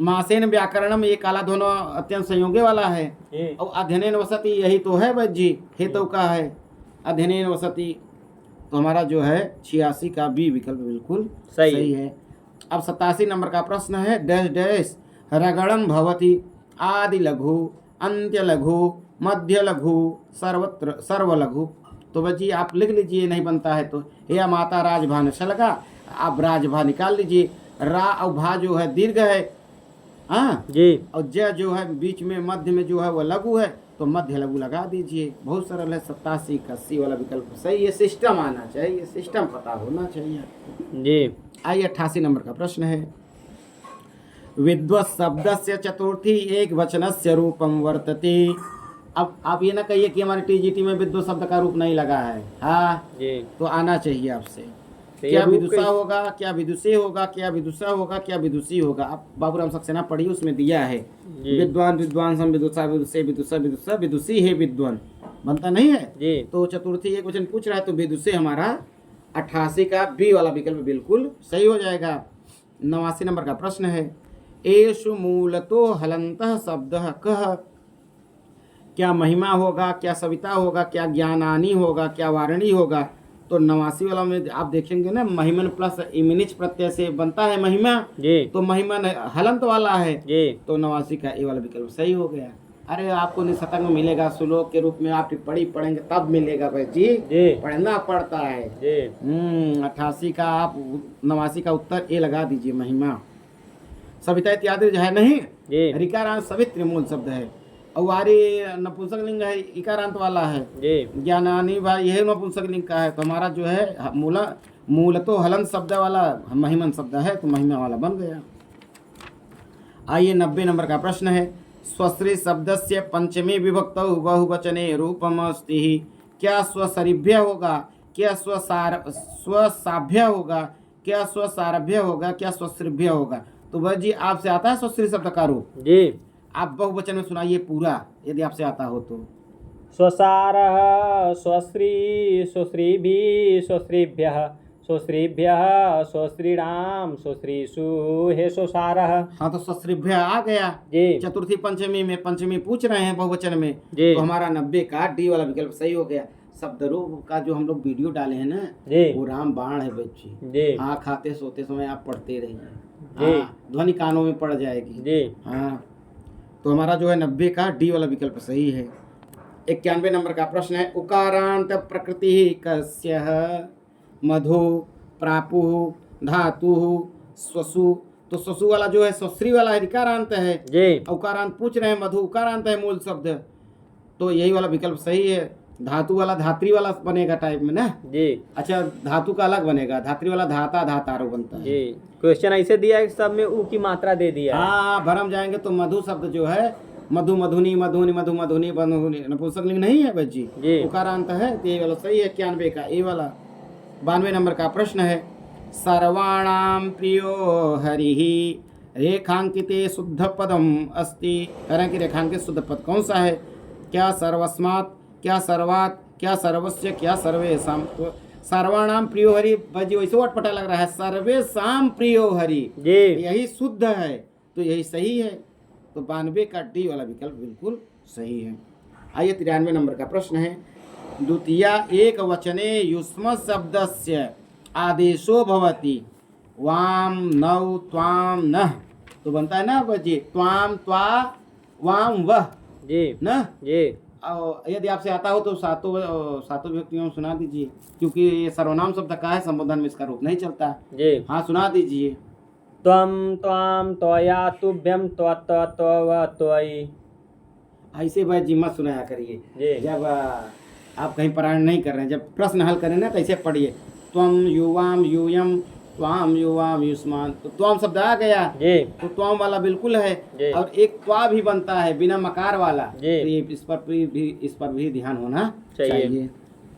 मासेन व्याकरणम, ये काला दोनों अत्यंत संयोगे वाला है। जी और अध्ययनेन वसति, यही तो है वैद्य जी, हेतु का है अध्ययनेन वसति। तो हमारा जो है 86 का बी विकल्प बिल्कुल सही है। अब 87 नंबर का प्रश्न है, डैश डैश रगड़म भवति आदि लघु अंत्य लघु मध्य लघु सर्वत्र सर्वलघु। तो बच्ची आप लिख लीजिए, नहीं बनता है तो या माता राजभान शलगा, आप राजभा निकाल लीजिए। रा और भा जो है दीर्घ है, हाँ जी। और ज जो है बीच में मध्य में जो है वो लघु है, तो मध्य लघु लगा दीजिए। बहुत सरल है। 87 का सी वाला विकल्प सही है। सिस्टम आना चाहिए, सिस्टम पता होना चाहिए जी। आइए 88 नंबर का प्रश्न है, विद्वत् शब्दस्य चतुर्थी एक वचनस्य रूपम वर्तते। अब आप ये ना कहिए कि हमारे टीजीटी में विद्वत् शब्द का रूप नहीं लगा है। हाँ जी तो आना चाहिए आपसे। तो क्या ये रूप विदुषा कैसे- होगा, क्या विदुषी होगा, क्या विदुषा होगा, क्या विदुषी होगा। आप बाबूराम सक्सेना पढ़िए, उसमें दिया है जी। विद्वान विद्वान सम विदुषा विदुषे विदुषा विदुषा विदुषी है विद्वान, बनता नहीं है। जी तो चतुर्थी एक वचन पूछ रहा है, तो विदुषे हमारा 88 का बी वाला विकल्प बिल्कुल सही हो जाएगा। 89 नंबर का प्रश्न है, एषु मूलतो हलंतः शब्दः कः। क्या महिमा होगा, क्या सविता होगा, क्या ज्ञानानी होगा, क्या वारणी होगा। तो 89 वाला में आप देखेंगे ना, महिमन प्लस इमिनिच प्रत्यय से बनता है महिमा। जी तो महिमन हलंत वाला है। जी तो 89 का ए वाला विकल्प सही हो गया। अरे आपको निशतंग मिलेगा, श्लोक के रूप में आप टिप्पणी पढ़ेंगे तब मिलेगा भाई जी, जी पढ़ना पड़ता है। जी 88 का आप 89 का उत्तर ए लगा दीजिए, महिमा। सविता इत्यादि जो है नहीं, जी ऋकारांत सवित्र मूल शब्द है। और वारी नपुंसक लिंग है, इकारांत वाला है। जी ज्ञानानी भाई यह नपुंसक लिंग का है। तो हमारा जो है मूल तो हलंत शब्द वाला महिमन शब्द है, तो महिमा वाला बन गया। आइए 90 नंबर का प्रश्न है, स्वश्री शब्दस्य पंचमी विभक्तौ बहुवचने रूपमस्ति। क्या स्वसरिभ्य होगा, क्या स्वसाभ्य होगा, क्या स्वसारभ्य होगा, क्या स्वश्रिभ्य होगा। तो वह जी आपसे आता है स्वश्री शब्द का रूप, जी आप बहुवचन में सुनाइए पूरा, यदि आपसे आता हो तो। स्वसारः स्वश्री स्वश्रीभिः स्वश्रीभ्यः स्वश्रीभ्यः स्वश्रीणाम स्वश्रीषु हे स्वसारः। हाँ तो स्वश्रिभ्य आ गया। जी चतुर्थी पंचमी में पंचमी पूछ रहे हैं बहुवचन में, जी तो हमारा 90 का डी वाला विकल्प सही हो गया। शब्द रूप का जो हम लोग वीडियो डाले हैं ना, जी वो राम बाण है बच्ची। जी हाँ, खाते सोते समय आप पढ़ते रहिए। जी। हाँ, ध्वनि कानों में पड़ जाएगी। जी हाँ, तो हमारा जो है 90 का डी वाला विकल्प सही है। 91 नंबर का प्रश्न है, उकारांत प्रकृति कस्य मधु प्रापु धातु स्वसु। तो स्वसु वाला जो है स्वश्री वाला है, ऋकारांत है। जी उकारांत पूछ रहे हैं, मधु उकारांत है मूल शब्द, तो यही वाला विकल्प सही है। धातु वाला धात्री वाला बनेगा टाइप में ना। जी अच्छा, धातु का अलग बनेगा, धात्री वाला धाता धातारो बनता है। जी। क्वेश्चन ऐसे दिया है कि सब में ऊ की मात्रा दे दिया है। हाँ, भरम जाएंगे तो मधु शब्द जो है मधु मधुनी मधुनी मधु मधुनी मधुनी नपुंसकलिंग नहीं है बच्ची, जी उकारांत है, तो ये वाला सही है। 91 का ए वाला। 92 नंबर का प्रश्न है, सर्वाणाम प्रियो हरिः रेखांकिते शुद्ध पदम अस्ति। करें कि रेखांकित शुद्ध पद कौन सा है? क्या सर्वस्मात्, क्या सर्वात्, क्या सर्वस्य, क्या सर्वेषां। तो सर्वाणाम प्रियो हरि बजी वैसे अटपटा लग रहा है, सर्वेषां प्रियो हरि जी यही शुद्ध है, तो यही सही है। तो 92 का डी वाला विकल्प बिल्कुल सही है। आइए 93 नंबर का प्रश्न है, द्वितीया एक वचने युष्म शब्दस्य आदेशो भवति वाम नौ त्वाम नः। तो बनता है ना बच्चे, त्वाम त्वा वाम वह जी न। जी। यदि आपसे आता हो तो सातों व्यक्तियों में सुना दीजिए, क्योंकि ये सर्वनाम शब्द का है, संबोधन में इसका रूप नहीं चलता। जी। हाँ, सुना दीजिए। त्वं त्वां त्वया तुभ्यं त्वत् त्वव त्वयि। ऐसे भाई जी मत सुनाया करिए। जी जब आप कहीं पारायण नहीं कर रहे हैं, जब प्रश्न हल करें ना, तो ऐसे पढ़िए, त्वम युवाम यूयम त्वाम युवाम युष्मान। तो त्वम शब्द आ गया, जी तो त्वम वाला बिल्कुल है। जी। और एक त्वा भी बनता है बिना मकार वाला, तो जी। ये इस पर भी ध्यान होना चाहिए। चाहिए।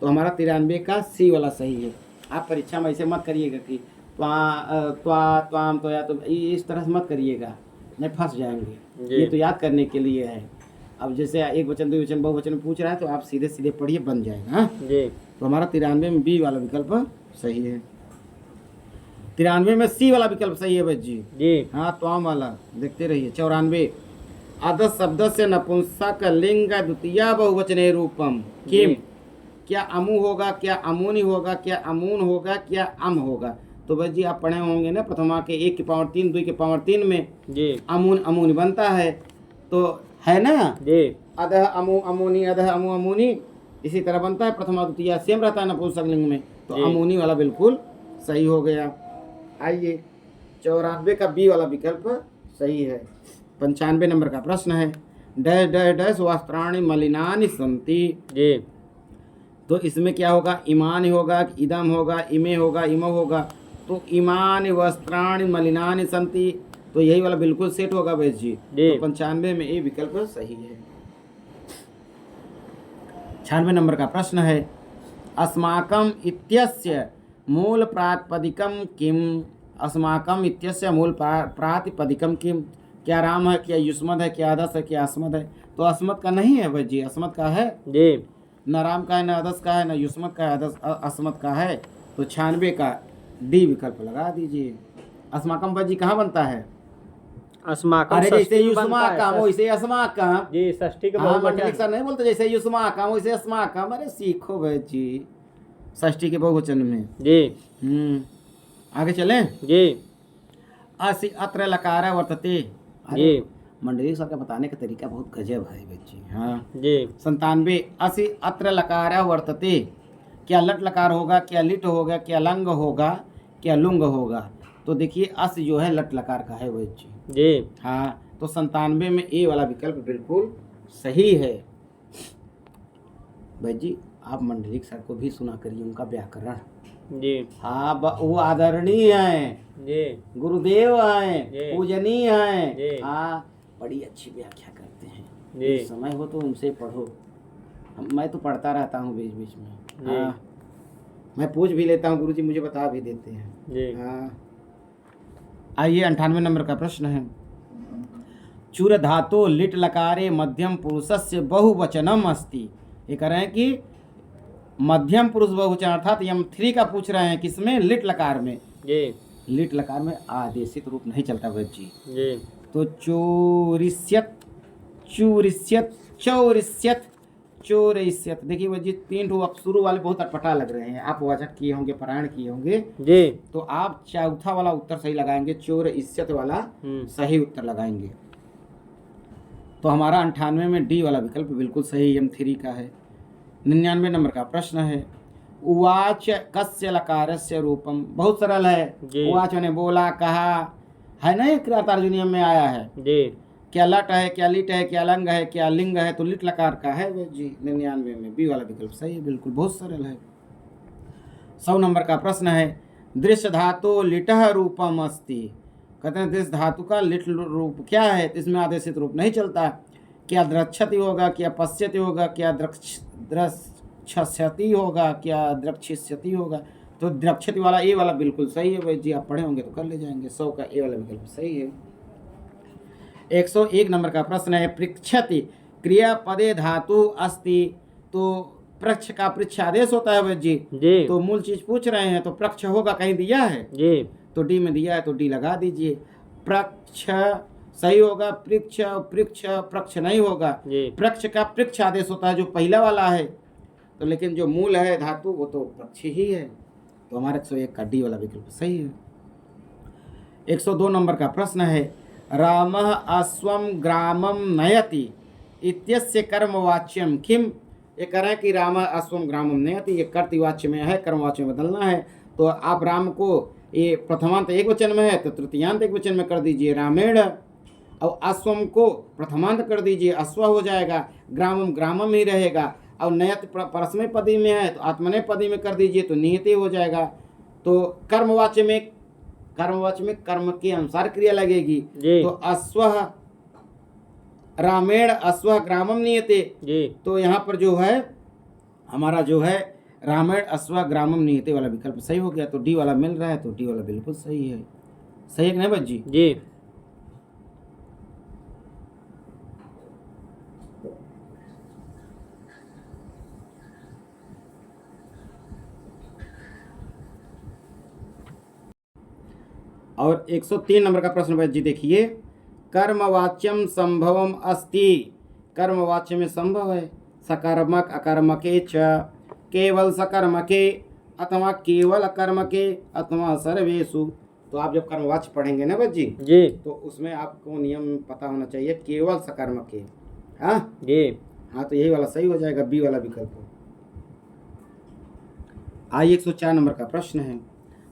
तो हमारा 93 का सी वाला सही है। आप परीक्षा में ऐसे मत करिएगा कि त्वा त्वाम त्वया, तो इस तरह से मत करिएगा, नहीं फंस जाएंगे। जी। ये तो याद करने के लिए है। अब जैसे एक वचन दो वचन बहुवचन में पूछ रहा है, तो आप सीधे सीधे पढ़िए, बन जाएगा। हाँ? जी तो हमारा 93 में बी वाला विकल्प सही है। 93 में सी वाला विकल्प सही है बच्ची। जी हाँ, त्वाम वाला देखते रहिए। 94 अध शब्द से नपुंसक लिंग द्वितीय बहुवचने रूपम किम। क्या अमु होगा, क्या अमुनि होगा, क्या अमून होगा, क्या अम होगा। तो बस जी आप पढ़े होंगे ना, प्रथमा के 1 की पावर 3 2 की पावर 3 में जी अमून अमूनि बनता है, तो है ना। जी अधः अमु अमूनि, अधः अमु अमूनि, इसी तरह बनता है। प्रथमा द्वितीय सेम रहता है नपुंसक लिंग में, तो जी। अमूनि वाला बिल्कुल सही हो गया। आइए 94 का बी वाला विकल्प सही है। 95 नंबर का प्रश्न है, डैश डैश डैश वस्त्राणि मलिनानि सन्ति। जी तो इसमें क्या होगा, ईमान होगा, इदम होगा, इमे होगा, इमो होगा। तो ईमान वस्त्राणि मलिनानि सन्ति, तो यही वाला बिल्कुल सेट होगा वैस जी। जी। तो 95 में ये विकल्प सही है। 96 नंबर का प्रश्न है, अस्माकम इत्यस्य मूल प्रातिपदिकम किम। अस्माकम इत्यस्य मूल प्रातिपदिकम किम। क्या राम है, क्या युष्मद है, क्या अदस है, क्या अस्मद है। तो अस्मद का नहीं है भाई जी, अस्मद का है। जी न राम का है, न अदस का है, न युष्मद का है, अस्मद का है। तो 96 का डी विकल्प लगा दीजिए। अस्माकम भाई जी कहाँ बनता है? अस्माकम अरे जैसे षष्ठी में बनता युष्माकम है। वैसे अस्माकम। जी षष्ठी के हाँ, बहुवचन। मंडलिक सर नहीं बोलते जैसे युष्माकम वैसे अस्माकम। अरे सीखो भाई जी, षष्ठी के बहुवचन में। जी आगे चलें। जी असि अत्र लकार वर्तते। जी मंडलिक सर का बताने का तरीका बहुत गजब है बच्ची। हाँ, जी 97 असि अत्र लकार वर्तते। क्या लट लकार होगा, क्या लिट होगा, क्या लंग होगा, क्या लुंग होगा। तो देखिए अस जो है लट लकार का है बच्ची। जी हाँ, तो 97 में ए वाला विकल्प बिल्कुल सही है। भाई जी आप मंडलिक सर को भी सुना करिए, उनका व्याकरण। जी हाँ, वो आदरणीय हैं, जी गुरुदेव जी। हैं, पूजनीय हैं। जी। हाँ, बड़ी अच्छी व्याख्या करते हैं। जी समय हो तो उनसे पढ़ो। मैं तो पढ़ता रहता हूँ बीच बीच में। जी। हाँ, मैं पूछ भी लेता हूँ, गुरुजी मुझे बता भी देते हैं। जी हाँ, आइए 98 नंबर का प्रश्न है, चूर धातु लिट लकारे मध्यम पुरुषस्य बहुवचनम अस्ति। ये कह रहे हैं कि मध्यम पुरुष बहुवचन, अर्थात यम 3 का पूछ रहे हैं, किसमें? लिट लकार में। जी लिट लकार में आदेशित रूप नहीं चलता बच्ची। जी तो चोरिष्यत, चूरिष्यत, चौरिष्यत, चोरयिष्यत। देखिए वह जी 3 ठो अब शुरू वाले बहुत अटपटा लग रहे हैं, आप वाचक किए होंगे, पारायण किए होंगे, जी। तो आप चौथा वाला उत्तर सही लगाएंगे, चोरयिष्यत वाला सही उत्तर लगाएंगे। तो हमारा 98 में डी वाला विकल्प बिल्कुल सही M3 का है। 99 नंबर का प्रश्न है, उवाच कस्य लकारस्य रूपम। बहुत सरल है। जी। उवाच ने बोला, कहा, है ना, ये क्रियातार्जुनीयम में आया है। जी। क्या लट है, क्या लिट है, क्या लंग है, क्या लिंग है, तो लिट लकार का है वो जी। 99 में बी वाला विकल्प सही है, बिल्कुल बहुत सरल है। 100 नंबर का प्रश्न है, दृश्य धातु लिटह रूपम अस्ति। कहते हैं दृश्य धातु का लिट रूप क्या है, तो इसमें आदेशित रूप नहीं चलता। क्या द्रक्षति होगा, क्या पश्यति होगा, क्या द्रक्षति होगा, क्या द्रक्षिष्यति होगा, तो द्रक्षति वाला ए वाला बिल्कुल सही है भाई जी। आप पढ़े होंगे तो कर ले जाएंगे। 100 का ए वाला विकल्प सही है। 101 नंबर का प्रश्न है, पृच्छति क्रियापदे धातु अस्ति। तो पृच्छ का पृच्छ आदेश होता है वैद्य जी। जी। तो मूल चीज पूछ रहे हैं, तो पृच्छ होगा, कहीं दिया है जी। तो डी में दिया है, तो डी लगा दीजिए। पृच्छ सही होगा, पृच्छ पृच्छ पृच्छ नहीं होगा। पृच्छ का पृच्छ आदेश होता है जो पहला वाला है, तो लेकिन जो मूल है धातु वो तो पृच्छ ही है। तो हमारे 101 का डी वाला विकल्प सही है। 102 नंबर का प्रश्न है, रामः अश्वम ग्रामम नयति इत्यस्य कर्मवाच्यम किम। ये कह रहे हैं कि रामः अश्वम ग्रामम नयति, ये कर्तवाच्य में है, कर्मवाच्य में बदलना है। तो आप राम को, ये प्रथमांत एक वचन में है तो तृतीयांत एक वचन में कर दीजिए रामेण, और अश्वम को प्रथमांत कर दीजिए अश्व हो जाएगा, ग्रामम ग्रामम ही रहेगा, और नयत परस्मै पदी में है तो आत्मनेय पदी में कर दीजिए तो नियति हो जाएगा। तो कर्मवाच्य में कर्म के अनुसार क्रिया लगेगी। तो अश्व रामेण अश्व ग्रामम नियते, तो यहाँ पर जो है हमारा जो है रामेण अश्व ग्रामम नियते वाला विकल्प सही हो गया। तो डी वाला मिल रहा है, तो डी वाला बिल्कुल सही है। सही है कि नहीं बच्ची जी। और 103 नंबर का प्रश्न जी देखिए, कर्मवाच्यम संभवम अस्ति। कर्मवाच्य में संभव है, सकर्मक अकर्मके च, केवल सकर्मके अथवा केवल अकर्मके अथवा सर्वेषु। तो आप जब कर्मवाच्य पढ़ेंगे ना बच्ची जी, तो उसमें आपको नियम पता होना चाहिए, केवल सकर्मके। हाँ जी, हाँ, तो यही वाला सही हो जाएगा, बी वाला विकल्प। आइए 104 नंबर का प्रश्न है,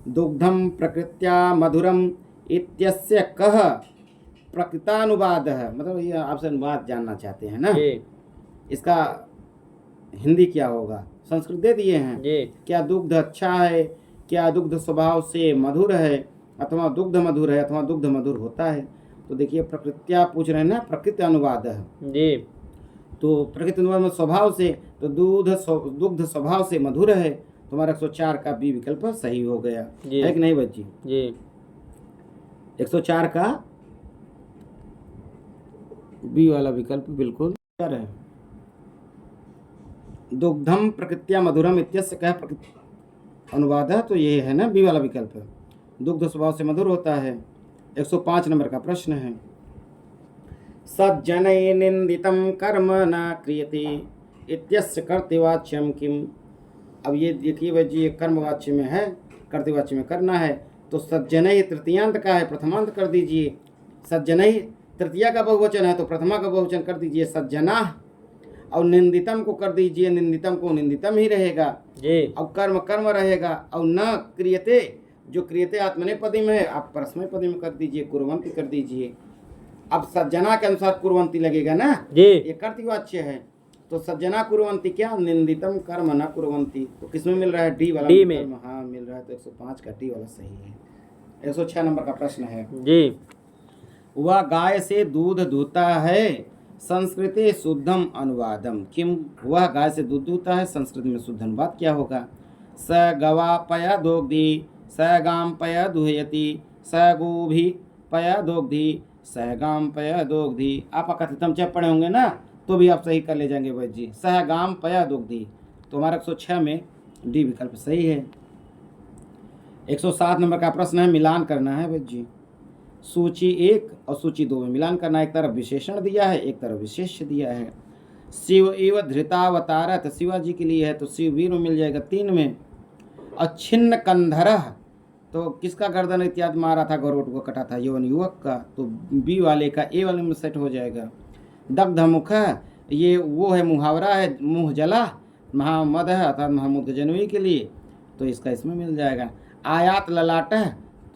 दुग्धम प्रकृत्या मधुरम इत्यस्य कह प्रकृतानुवाद है। मतलब ये आपसे अनुवाद जानना चाहते हैं ना, इसका हिंदी क्या होगा। संस्कृत दे दिए हैं, क्या दुग्ध अच्छा है, क्या दुग्ध स्वभाव से मधुर है, अथवा दुग्ध मधुर है, अथवा दुग्ध मधुर होता है। तो देखिए प्रकृत्या पूछ रहे हैं ना, प्रकृति अनुवाद है जी। तो प्रकृति अनुवाद में स्वभाव से, तो दुग्ध स्वभाव से मधुर है। तुम्हारा 104 का बी विकल्प सही हो गया है कि नहीं बच्ची जी। 104 का बी वाला विकल्प बिल्कुल है। दुग्धम प्रकृत्या मधुरम इत्यस्य कह प्रकृति अनुवाद है, तो ये है ना बी वाला विकल्प, दुग्ध स्वभाव से मधुर होता है। 105 नंबर का प्रश्न है, सज्जनै निंदितं कर्म न क्रियते इत्यस्य कर्तवाच्यम किम। अब ये देखिए भाई जी, ये कर्मवाच्य में है, कर्तवाच्य में करना है, तो सज्जनै तृतीयांत का है, प्रथमांत कर दीजिए। सज्जनै तृतीया का बहुवचन है तो प्रथमा का बहुवचन कर दीजिए सज्जना, और निंदितम को कर दीजिए, निंदितम को निंदितम ही रहेगा जी। और कर्म कर्म रहेगा, और न क्रियते, जो क्रियते आत्मनेय पदी में है आप परस्मै पदी में कर दीजिए, कुर्वन्ति कर दीजिए। अब सज्जना के अनुसार कुर्वन्ति लगेगा ना जी, ये कर्तवाच्य है। तो सज्जना कुर्वन्ति क्या, निंदितम कर्म न कुर्वन्ति। तो किसमें मिल रहा है, डी वाला, डी में। हाँ मिल रहा है, तो 105 का डी वाला सही है। 106 नंबर का प्रश्न है जी, वह गाय से दूध दूता है, संस्कृते शुद्धम अनुवादम किम। वह गाय से दूध दूता है, संस्कृत में शुद्ध अनुवाद क्या होगा। स गवा पया दोग्धि, स गाम पया दुहयति, स गोभी पया दोग्धि, स गाम पया दोग्धि। आप अकथितम जब पढ़े होंगे ना तो भी आप सही कर ले जाएंगे भाई जी, सह गाम पया दुग्धि। तो हमारा 106 में डी विकल्प सही है। 107 नंबर का प्रश्न है, मिलान करना है भाई जी, सूची 1 और सूची 2 में मिलान करना है। एक तरफ विशेषण दिया है, एक तरफ विशेष्य दिया है। शिव इव धृतावतारत, शिवाजी के लिए है तो शिव वीर में मिल जाएगा 3 में। और छिन्न कंधर, तो किसका गर्दन इत्यादि मारा था, गौरवट को कटा था, यौवन युवक का, तो बी वाले का ए वाले में सेट हो जाएगा। दग्ध मुख, ये वो है मुहावरा है, मुँह जला, महामद है अर्थात महमूद जनवी के लिए, तो इसका इसमें मिल जाएगा। आयात ललाट,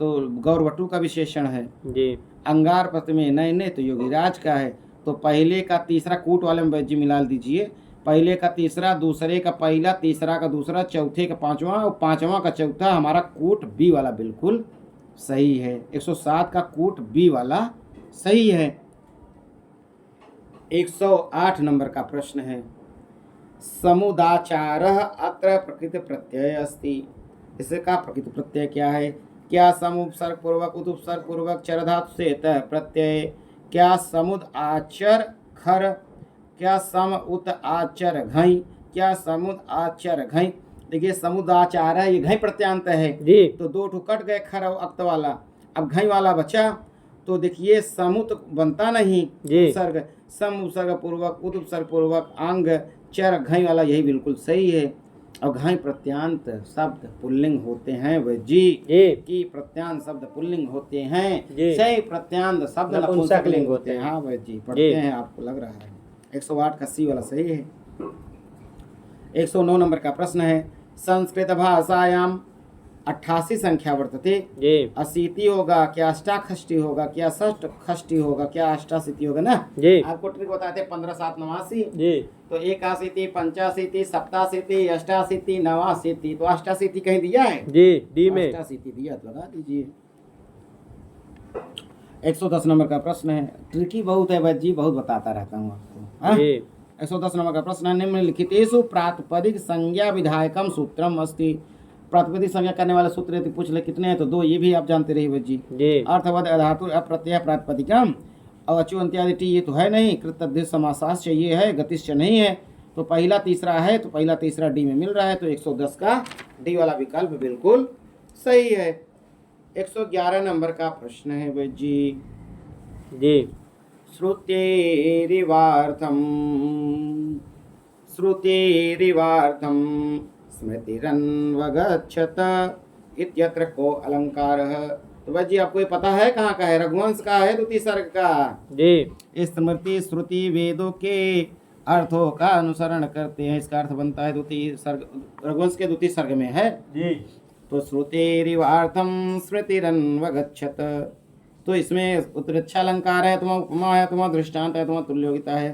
तो गौरवटू का विशेषण है जी। अंगार पथ में नयने, तो योगीराज का है। तो पहले का तीसरा कूट वाले में जी मिला दीजिए, पहले का तीसरा, दूसरे का पहला, तीसरा का दूसरा, चौथे का पांचवा और पांचवा का चौथा, हमारा कूट बी वाला बिल्कुल सही है। 107 का कूट बी वाला सही है। 108 नंबर का प्रश्न है, समुदाचार अत्र प्रकृति प्रत्यय अस्ति, इसका प्रकृति प्रत्यय क्या है? क्या समुपसर्ग पूर्वक उदुपसर्ग पूर्वक चर धातु से तय प्रत्यय, क्या समुद आचर खर, क्या सम उत आचर घई, क्या समुद आचर घई। देखिए समुदाचार है, ये घई प्रत्यांत है जी। तो 2 ठो कट गए खर और अक्त वाला, अब घई वाला बचा, तो देखिए समुत बनता नहीं जी। उपसर्ग, सम उपसर्ग पूर्वक उत उपसर्ग पूर्वक अंग चर घई वाला, यही बिल्कुल सही है। और घई प्रत्यांत शब्द पुल्लिंग होते हैं वह जी, की प्रत्यांत शब्द पुल्लिंग होते हैं, सही प्रत्यांत शब्द नपुंसकलिंग होते हैं। हाँ वह जी पढ़ते हैं, आपको लग रहा है। 108 का सी वाला सही है। 109 नंबर का प्रश्न है, संस्कृत भाषायाम 88 संख्या वर्तते, 80 होगा, क्या अष्टाखष्टी होगा, क्या षष्ठ खष्टी होगा, क्या अष्टाशीति होगा ना जी। आपको ट्रिक बताते 15 7 89 जी, तो 81 85 87 88 89, तो अष्टाशीति कहीं दिया है जी, डी में अष्टाशीति दिया, तो लगा दीजिए। 110 नंबर का प्रश्न है, ट्रिकी बहुत है वैद्य जी, बहुत बताता रहता हूँ आपको। 110 नंबर का प्रश्न है, निम्नलिखितेषु प्रातिपदिक संज्ञा विधायकम सूत्रम अस्ति, प्रातिपदिक संज्ञा करने वाले सूत्र यदि पूछ ले कितने हैं तो 2, ये भी आप जानते रहिए वैद्य जी। अर्थवद धातु अप्रत्यय प्रातिपदिकम, और अचु अंत्यादि टी ये तो है नहीं, कृतद्धित समासाश्च ये है, गतिश्च नहीं है, तो पहला तीसरा है, तो पहला तीसरा डी में मिल रहा है, तो 110 का डी वाला विकल्प बिल्कुल सही है। 111 नंबर का प्रश्न है वैद्य जी। श्रुतेरिवार्थम स्मृतिरन्वगच्छत इत्यत्र को अलंकारः, तो वैद्य जी आपको ये पता है कहाँ का है? रघुवंश का है, द्वितीय सर्ग का जी। स्मृति श्रुति वेदों के अर्थों का अनुसरण करते हैं, इसका अर्थ बनता है द्वितीय सर्ग, रघुवंश के द्वितीय सर्ग में है जी। तो श्रुतेरिवार्थम स्मृतिरन्वगच्छत, तो इसमें उत्प्रेक्षा अलंकार है, तुम्हारा उपमा है, तुम्हारा दृष्टांत है, तुम्हारा तुल्योगिता है,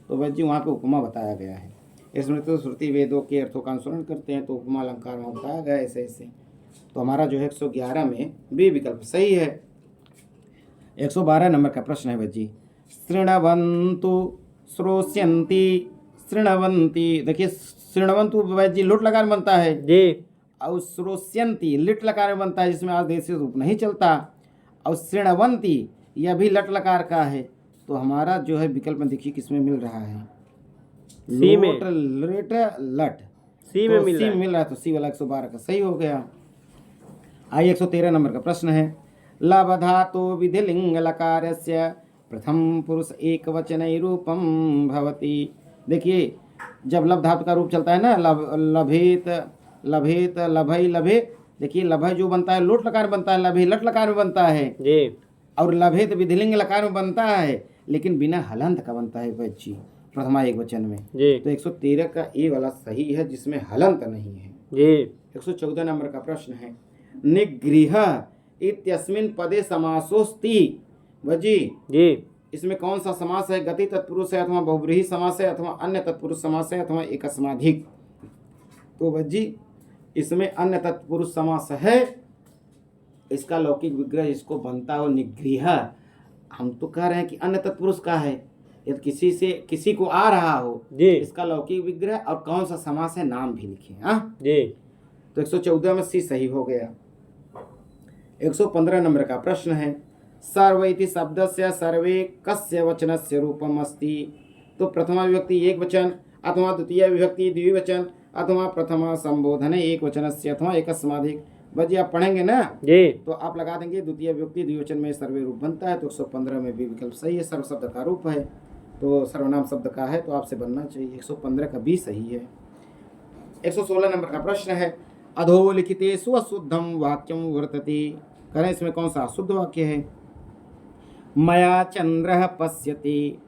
तो वैद्य जी वहाँ पे उपमा बताया गया है। स्मृति श्रुति वेदों के अर्थों का अनुसरण करते हैं, तो उपमा अलंकार वहाँ बताया गया ऐसे ऐसे, तो हमारा जो है 111 में बी विकल्प सही है। 112 नंबर का प्रश्न है वैद्य जी, शृण्वन्तु श्रोष्यन्ति शृण्वन्ति, देखिए शृण्वन्तु वैद्य जी लुट लकार बनता है जी, और श्रोष्यन्ति लिट लकार में बनता है, जिसमें आदेश रूप नहीं चलता, और शृण्वन्ति यह भी लट लकार का है, तो हमारा जो है विकल्प में देखिए किसमें मिल रहा है, सी में लट लट सी में मिल रहा है, तो सी वाला 112 का सही हो गया। आइए 113 नंबर का प्रश्न है, लभ धातु विधिलिंग लकारस्य प्रथम पुरुष एक वचन रूपम भवति, देखिए जब लभ धातु का रूप चलता है ना, लभेत लभेत लभई लभे, देखिए लभय जो बनता है लोट लकार बनता है, लभे लट लकार में बनता है जी, और लभेत विधिलिंग लकार में बनता है, लेकिन बिना हलंत का बनता है वैद्य जी प्रथमा एक वचन में जी, तो 113 का ए वाला सही है, जिसमें हलंत नहीं है जी। 114 नंबर का प्रश्न है, निगृह इत्यस्मिन् पदे समासोस्ति, वैद्य जी इसमें कौन सा समास है? गति तत्पुरुष है, अथवा बहुब्रीहि समास है, अथवा अन्य तत्पुरुष समास है, अथवा एकस्माधिक, तो वैद्य जी इसमें अन्य तत्पुरुष समास है, इसका लौकिक विग्रह इसको बनता हो निगृह। हम तो कह रहे हैं कि अन्य तत्पुरुष का है, यदि किसी से किसी को आ रहा हो जी, इसका लौकिक विग्रह और कौन सा समास है नाम भी लिखे जी, तो 114 में सी सही हो गया। 115 नंबर का प्रश्न है, सर्व इति शब्दस्य सर्वे कस्य वचनस्य रूपम अस्ति, तो प्रथमा विभक्ति एक वचन, अथवा द्वितीय विभक्ति द्विवचन, अथवा प्रथमा संबोधने एक वचनस्य अथवा एकस्माधिक, बजी आप पढ़ेंगे ना जी, तो आप लगा देंगे द्वितीय विभक्ति द्विवचन में सर्वे रूप बनता है, तो 115 में भी विकल्प सही है, सर्व शब्द का रूप है, तो सर्वनाम शब्द का है, तो आपसे बनना चाहिए। 115 का बी सही है। 116 नंबर का प्रश्न है, अधोलिखितेषु अशुद्धम वाक्यम वर्तते। करें इसमें कौन सा अशुद्ध वाक्य है? मया चंद्रः पश्यति।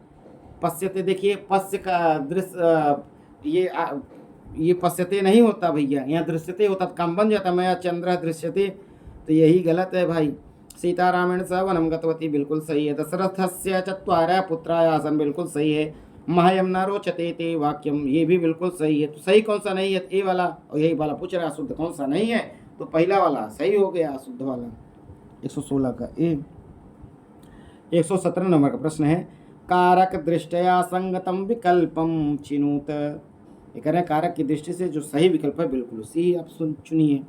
पश्यते, देखिए पश्य का दृश्य, ये पश्यते नहीं होता भैया, यहाँ दृश्यते होता तो काम बन जाता। मया चंद्रः दृश्यते, तो यही गलत है भाई। सीतारामेण स वनम गतवती, बिल्कुल सही है। दशरथस्य चत्वारः पुत्राः आसन्, बिल्कुल सही है। मह्यं न रोचते ते वाक्यम, ये भी बिल्कुल सही है। तो सही कौन सा नहीं है? ए वाला, और यही वाला पूछ रहा शुद्ध कौन सा नहीं है, तो पहला वाला सही हो गया, शुद्ध वाला। 116 का ए। 117 नंबर का प्रश्न है, कारक दृष्टया संगतम विकल्पम चिनुत। ये कह रहे हैं कारक की दृष्टि से जो सही विकल्प है बिल्कुल उसी आप चुनिए।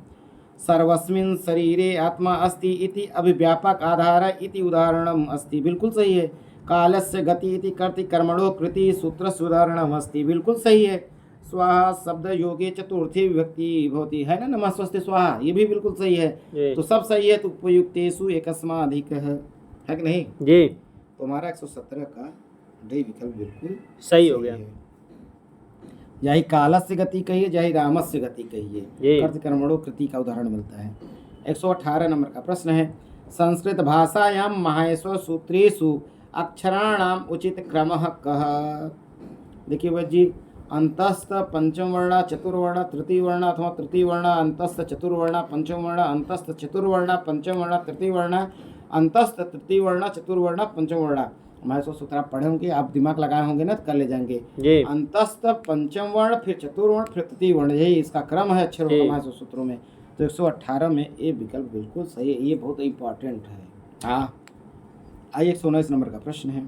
सर्वस्मिन् शरीरे आत्मा अस्ति इति अभिव्यापक आधार इति उदाहरणम अस्ति, बिल्कुल सही है। कालस्य गति इति कर्ति कर्मणो कृति सूत्रस्य उदाहरणम अस्ति, बिल्कुल सही है। स्वाहा शब्द योगे चतुर्थी विभक्ति भवति, है ना, नमः स्वस्ति स्वाहा, ये भी बिल्कुल सही है। तो सब सही है, तो उपयुक्तेषु एकस्माधिक है कि नहीं जी? तो हमारा 117 का डी विकल्प बिल्कुल सही हो गया। यही कालस्य गति कहिए, यही रामस्य गति कहिए, कर्त कर्मणो कृति का उदाहरण मिलता है। 118 नंबर का प्रश्न है, संस्कृत भाषायां माहेश्वर सूत्रेषु अक्षराणाम उचित क्रमः कः। देखिए बस जी, अंतस्थ पंचम वर्ण चतुर्वर्ण तृतीय वर्ण अथवा तृतीय वर्ण अंतस्थ चतुर्वर्ण पंचम वर्ण अंतस्थ चतुर्वर्ण पंचम वर्ण तृतीय वर्ण अंतस्थ तृतीय वर्ण चतुर्वर्ण पंचम वर्ण। हमारे सूत्र आप पढ़े होंगे, आप दिमाग लगाए होंगे ना, तो कर ले जाएंगे। अंतस्थ पंचम वर्ण, फिर चतुर्वर्ण, फिर तृतीय वर्ण, यही इसका क्रम है अक्षरों का हमारे सूत्रों में। तो 118 में ये विकल्प बिल्कुल सही है, ये बहुत इंपॉर्टेंट है। हाँ, आइए 119 नंबर का प्रश्न है,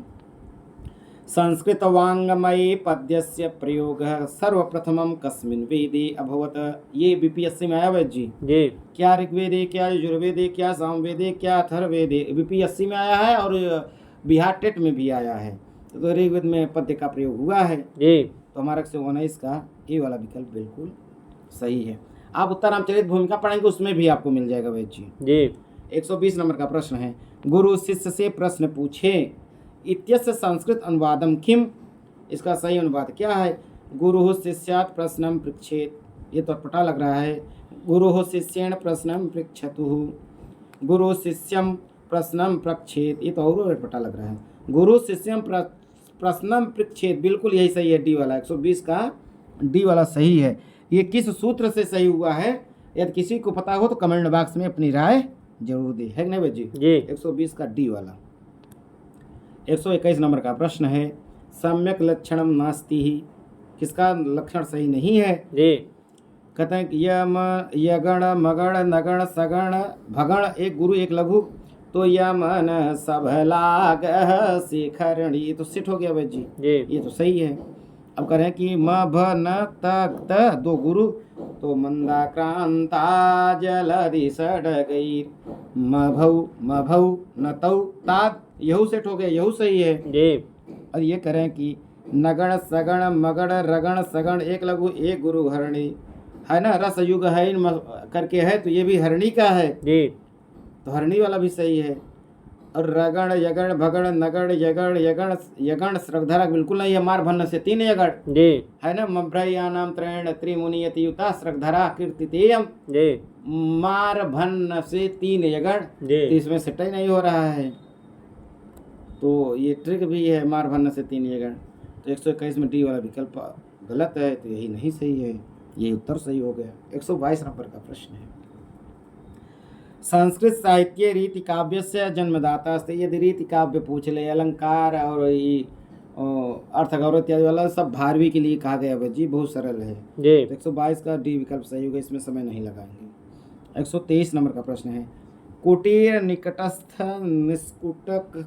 संस्कृत वांग्मयी पद्यस्य प्रयोगः सर्वप्रथमं कस्मिन् वेदे अभवत। ये बीपीएससी में आया हुआ जी। क्या ऋग्वेदे, क्या यजुर्वेदे, क्या सामवेदे, क्या अथर्ववेदे, बीपीएससी में आया है और बिहार टेट में भी आया है। तो ऋग्वेद में पद्य का प्रयोग हुआ है जी। तो हमारा 119 का ये वाला विकल्प बिल्कुल सही है। आप उत्तरामचरित भूमिका पढ़ेंगे, उसमें भी आपको मिल जाएगा भाई जी। 120 नंबर का प्रश्न है, गुरु शिष्य से प्रश्न पूछे इत्यस्य संस्कृत अनुवादम किम। इसका सही अनुवाद क्या है? गुरु शिष्यात् प्रश्नम पृच्छेत, ये तो पता लग रहा है। गुरु शिष्येण प्रश्नम पृच्छतु, गुरु शिष्यम प्रश्नम पृच्छेत, ये तो और पता लग रहा है। गुरु शिष्यम प्रश्नम पृच्छेत, बिल्कुल यही सही है, डी वाला। 120 का डी वाला सही है। ये किस सूत्र से सही हुआ है, यदि किसी को पता हो तो कमेंट बॉक्स में अपनी राय जरूर दे, है कि नहीं जी? 120 का डी वाला। 121 नंबर का प्रश्न है, सम्यक लक्षणम नास्ति ही, किसका लक्षण सही नहीं है जी? कहते हैं कि यम यगण मगण नगण सगण भगण, एक गुरु एक लघु, तो यमन सबलाग शिखरणी, तो सिट हो गया भाई जी, ये तो सही है। अब कह रहे हैं कि म भ न त त, दो गुरु, तो मंदाक्रांता जलधि सडगई, म भौ न तौ ताद, यहू सेट हो गया, यहू सही है जी। और ये करें कि नगण सगण मगण रगण सगण, एक लघु एक गुरु हरणी, है ना, रस युग है करके है, तो ये भी हरणी का है जी, तो हरणी वाला भी सही है। और रगण यगण भगण नगण यगण यगण यगण श्रगधरक बिल्कुल नहीं है, मार भन्न से 3 यगण जी, है ना, मभ्रयानाम त्रयण त्रिमुनियति युता श्रगधरा कीर्तितेयम जी, मार भन्न से 3 यगण, तो इसमें सेट ही नहीं हो रहा है, तो ये ट्रिक भी है, मार भन्न से 3 यगण। तो 121 में डी वाला विकल्प गलत है, तो यही नहीं सही है, ये उत्तर सही हो गया। 122 नंबर का प्रश्न है, संस्कृत साहित्य रीति काव्य से जन्मदाता से, यदि रीति काव्य पूछ ले, अलंकार और ये अर्थ गौरव इत्यादि वाला सब 12वीं के लिए कहा गया है जी, बहुत सरल है जी। तो 122 का डी विकल्प सही होगा, इसमें समय नहीं लगाएंगे। 123 नंबर का प्रश्न है, कुटीर निकटस्थ निष्कुटक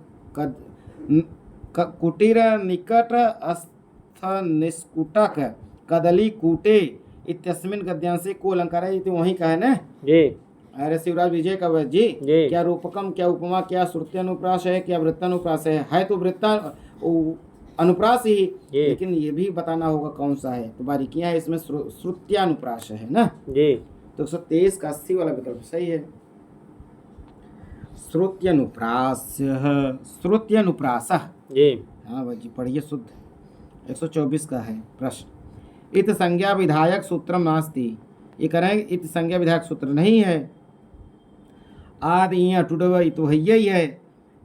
कुटीर निकटस्थ निष्कुटक कदली कूटे इत्यस्मिन् गद्यांशे को अलंकार है, तो वहीं का है ना जी। अरे शिवराज विजय का जी, क्या रूपकम, क्या उपमा, क्या श्रुत्यानुप्रास है, क्या वृत्तानुप्रास है तो वृत्ता अनुप्रास ही, लेकिन ये भी बताना होगा कौन सा है, तो बारीकियां है इसमें, श्रुत्यानुप्रास है ना जी। तो 123 का 80 वाला विकल्प सही है। श्रुत्यानुप्रास, श्रुत्यानुप्रास जी, हाँ भाई जी पढ़िए शुद्ध। 124 का है प्रश्न। इत संज्ञा विधायक सूत्रम नास्ति। ये कह रहे हैं इत संज्ञा विधायक सूत्र नहीं है। आदि यहाँ टुडव तो है ही है।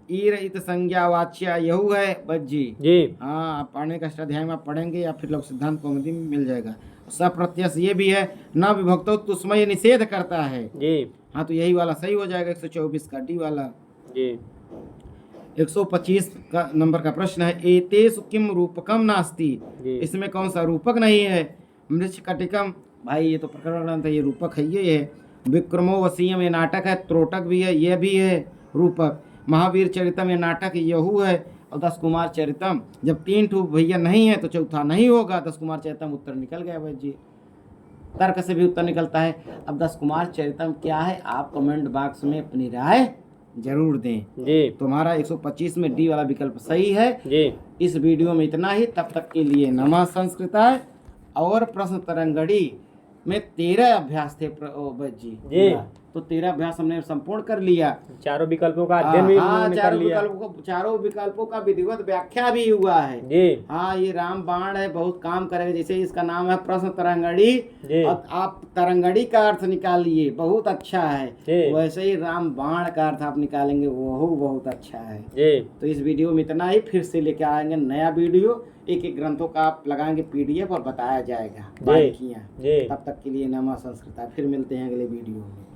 ईर इत संज्ञा वाच्या यहू है बस जी। जी हाँ आप पढ़ने का अष्टाध्याय में आप पढ़ेंगे या फिर लोक सिद्धांत कौमुदी में मिल जाएगा। सप्रत्यस ये भी है न विभक्तो तो उसमें ये निषेध करता है। जी हाँ तो यही वाला सही हो जाएगा 124 का डी वाला। जी 125 का नंबर का प्रश्न है। एतेषु किम रूपकम नास्ति। जी इसमें कौन सा रूपक नहीं है। मृच्छकटिकम भाई ये तो प्रकरण ग्रंथ है, ये रूपक है ये है। विक्रमो वसीयम ये नाटक है, त्रोटक भी है ये भी है रूपक। महावीर चरितम ये नाटक यहू है। और 10 कुमार चरितम जब 3 ठू भैया नहीं है तो चौथा नहीं होगा। 10 कुमार चरितम उत्तर निकल गया भाई जी, तर्क से भी उत्तर निकलता है। अब 10 कुमार चरितम क्या है आप कमेंट बॉक्स में अपनी राय जरूर दें। जी तुम्हारा 125 में डी वाला विकल्प सही है। जी इस वीडियो में इतना ही। तब तक के लिए नमः संस्कृताय। और प्रश्न तरंगड़ी में 13 अभ्यास थे बस जी। जी। तो 13 अभ्यास हमने संपूर्ण कर लिया। चारों विकल्पों का अध्ययन भी हाँ उन्होंने कर लिया। चारों विकल्पों का विधिवत व्याख्या भी हुआ है। जी हाँ ये राम बाण है, बहुत काम करेगा। जैसे इसका नाम है प्रश्न तरंगड़ी जी और आप तरंगड़ी का अर्थ निकालिए, बहुत अच्छा है। जी वैसे ही राम बाण का अर्थ आप निकालेंगे, वो बहुत अच्छा है। जी तो इस वीडियो में इतना ही। फिर से लेके आएंगे नया वीडियो, एक एक ग्रंथों का आप लगाएंगे PDF और बताया जाएगा बारीकियां। जी। तब तक के लिए नमः संस्कृता। फिर मिलते हैं अगले वीडियो में।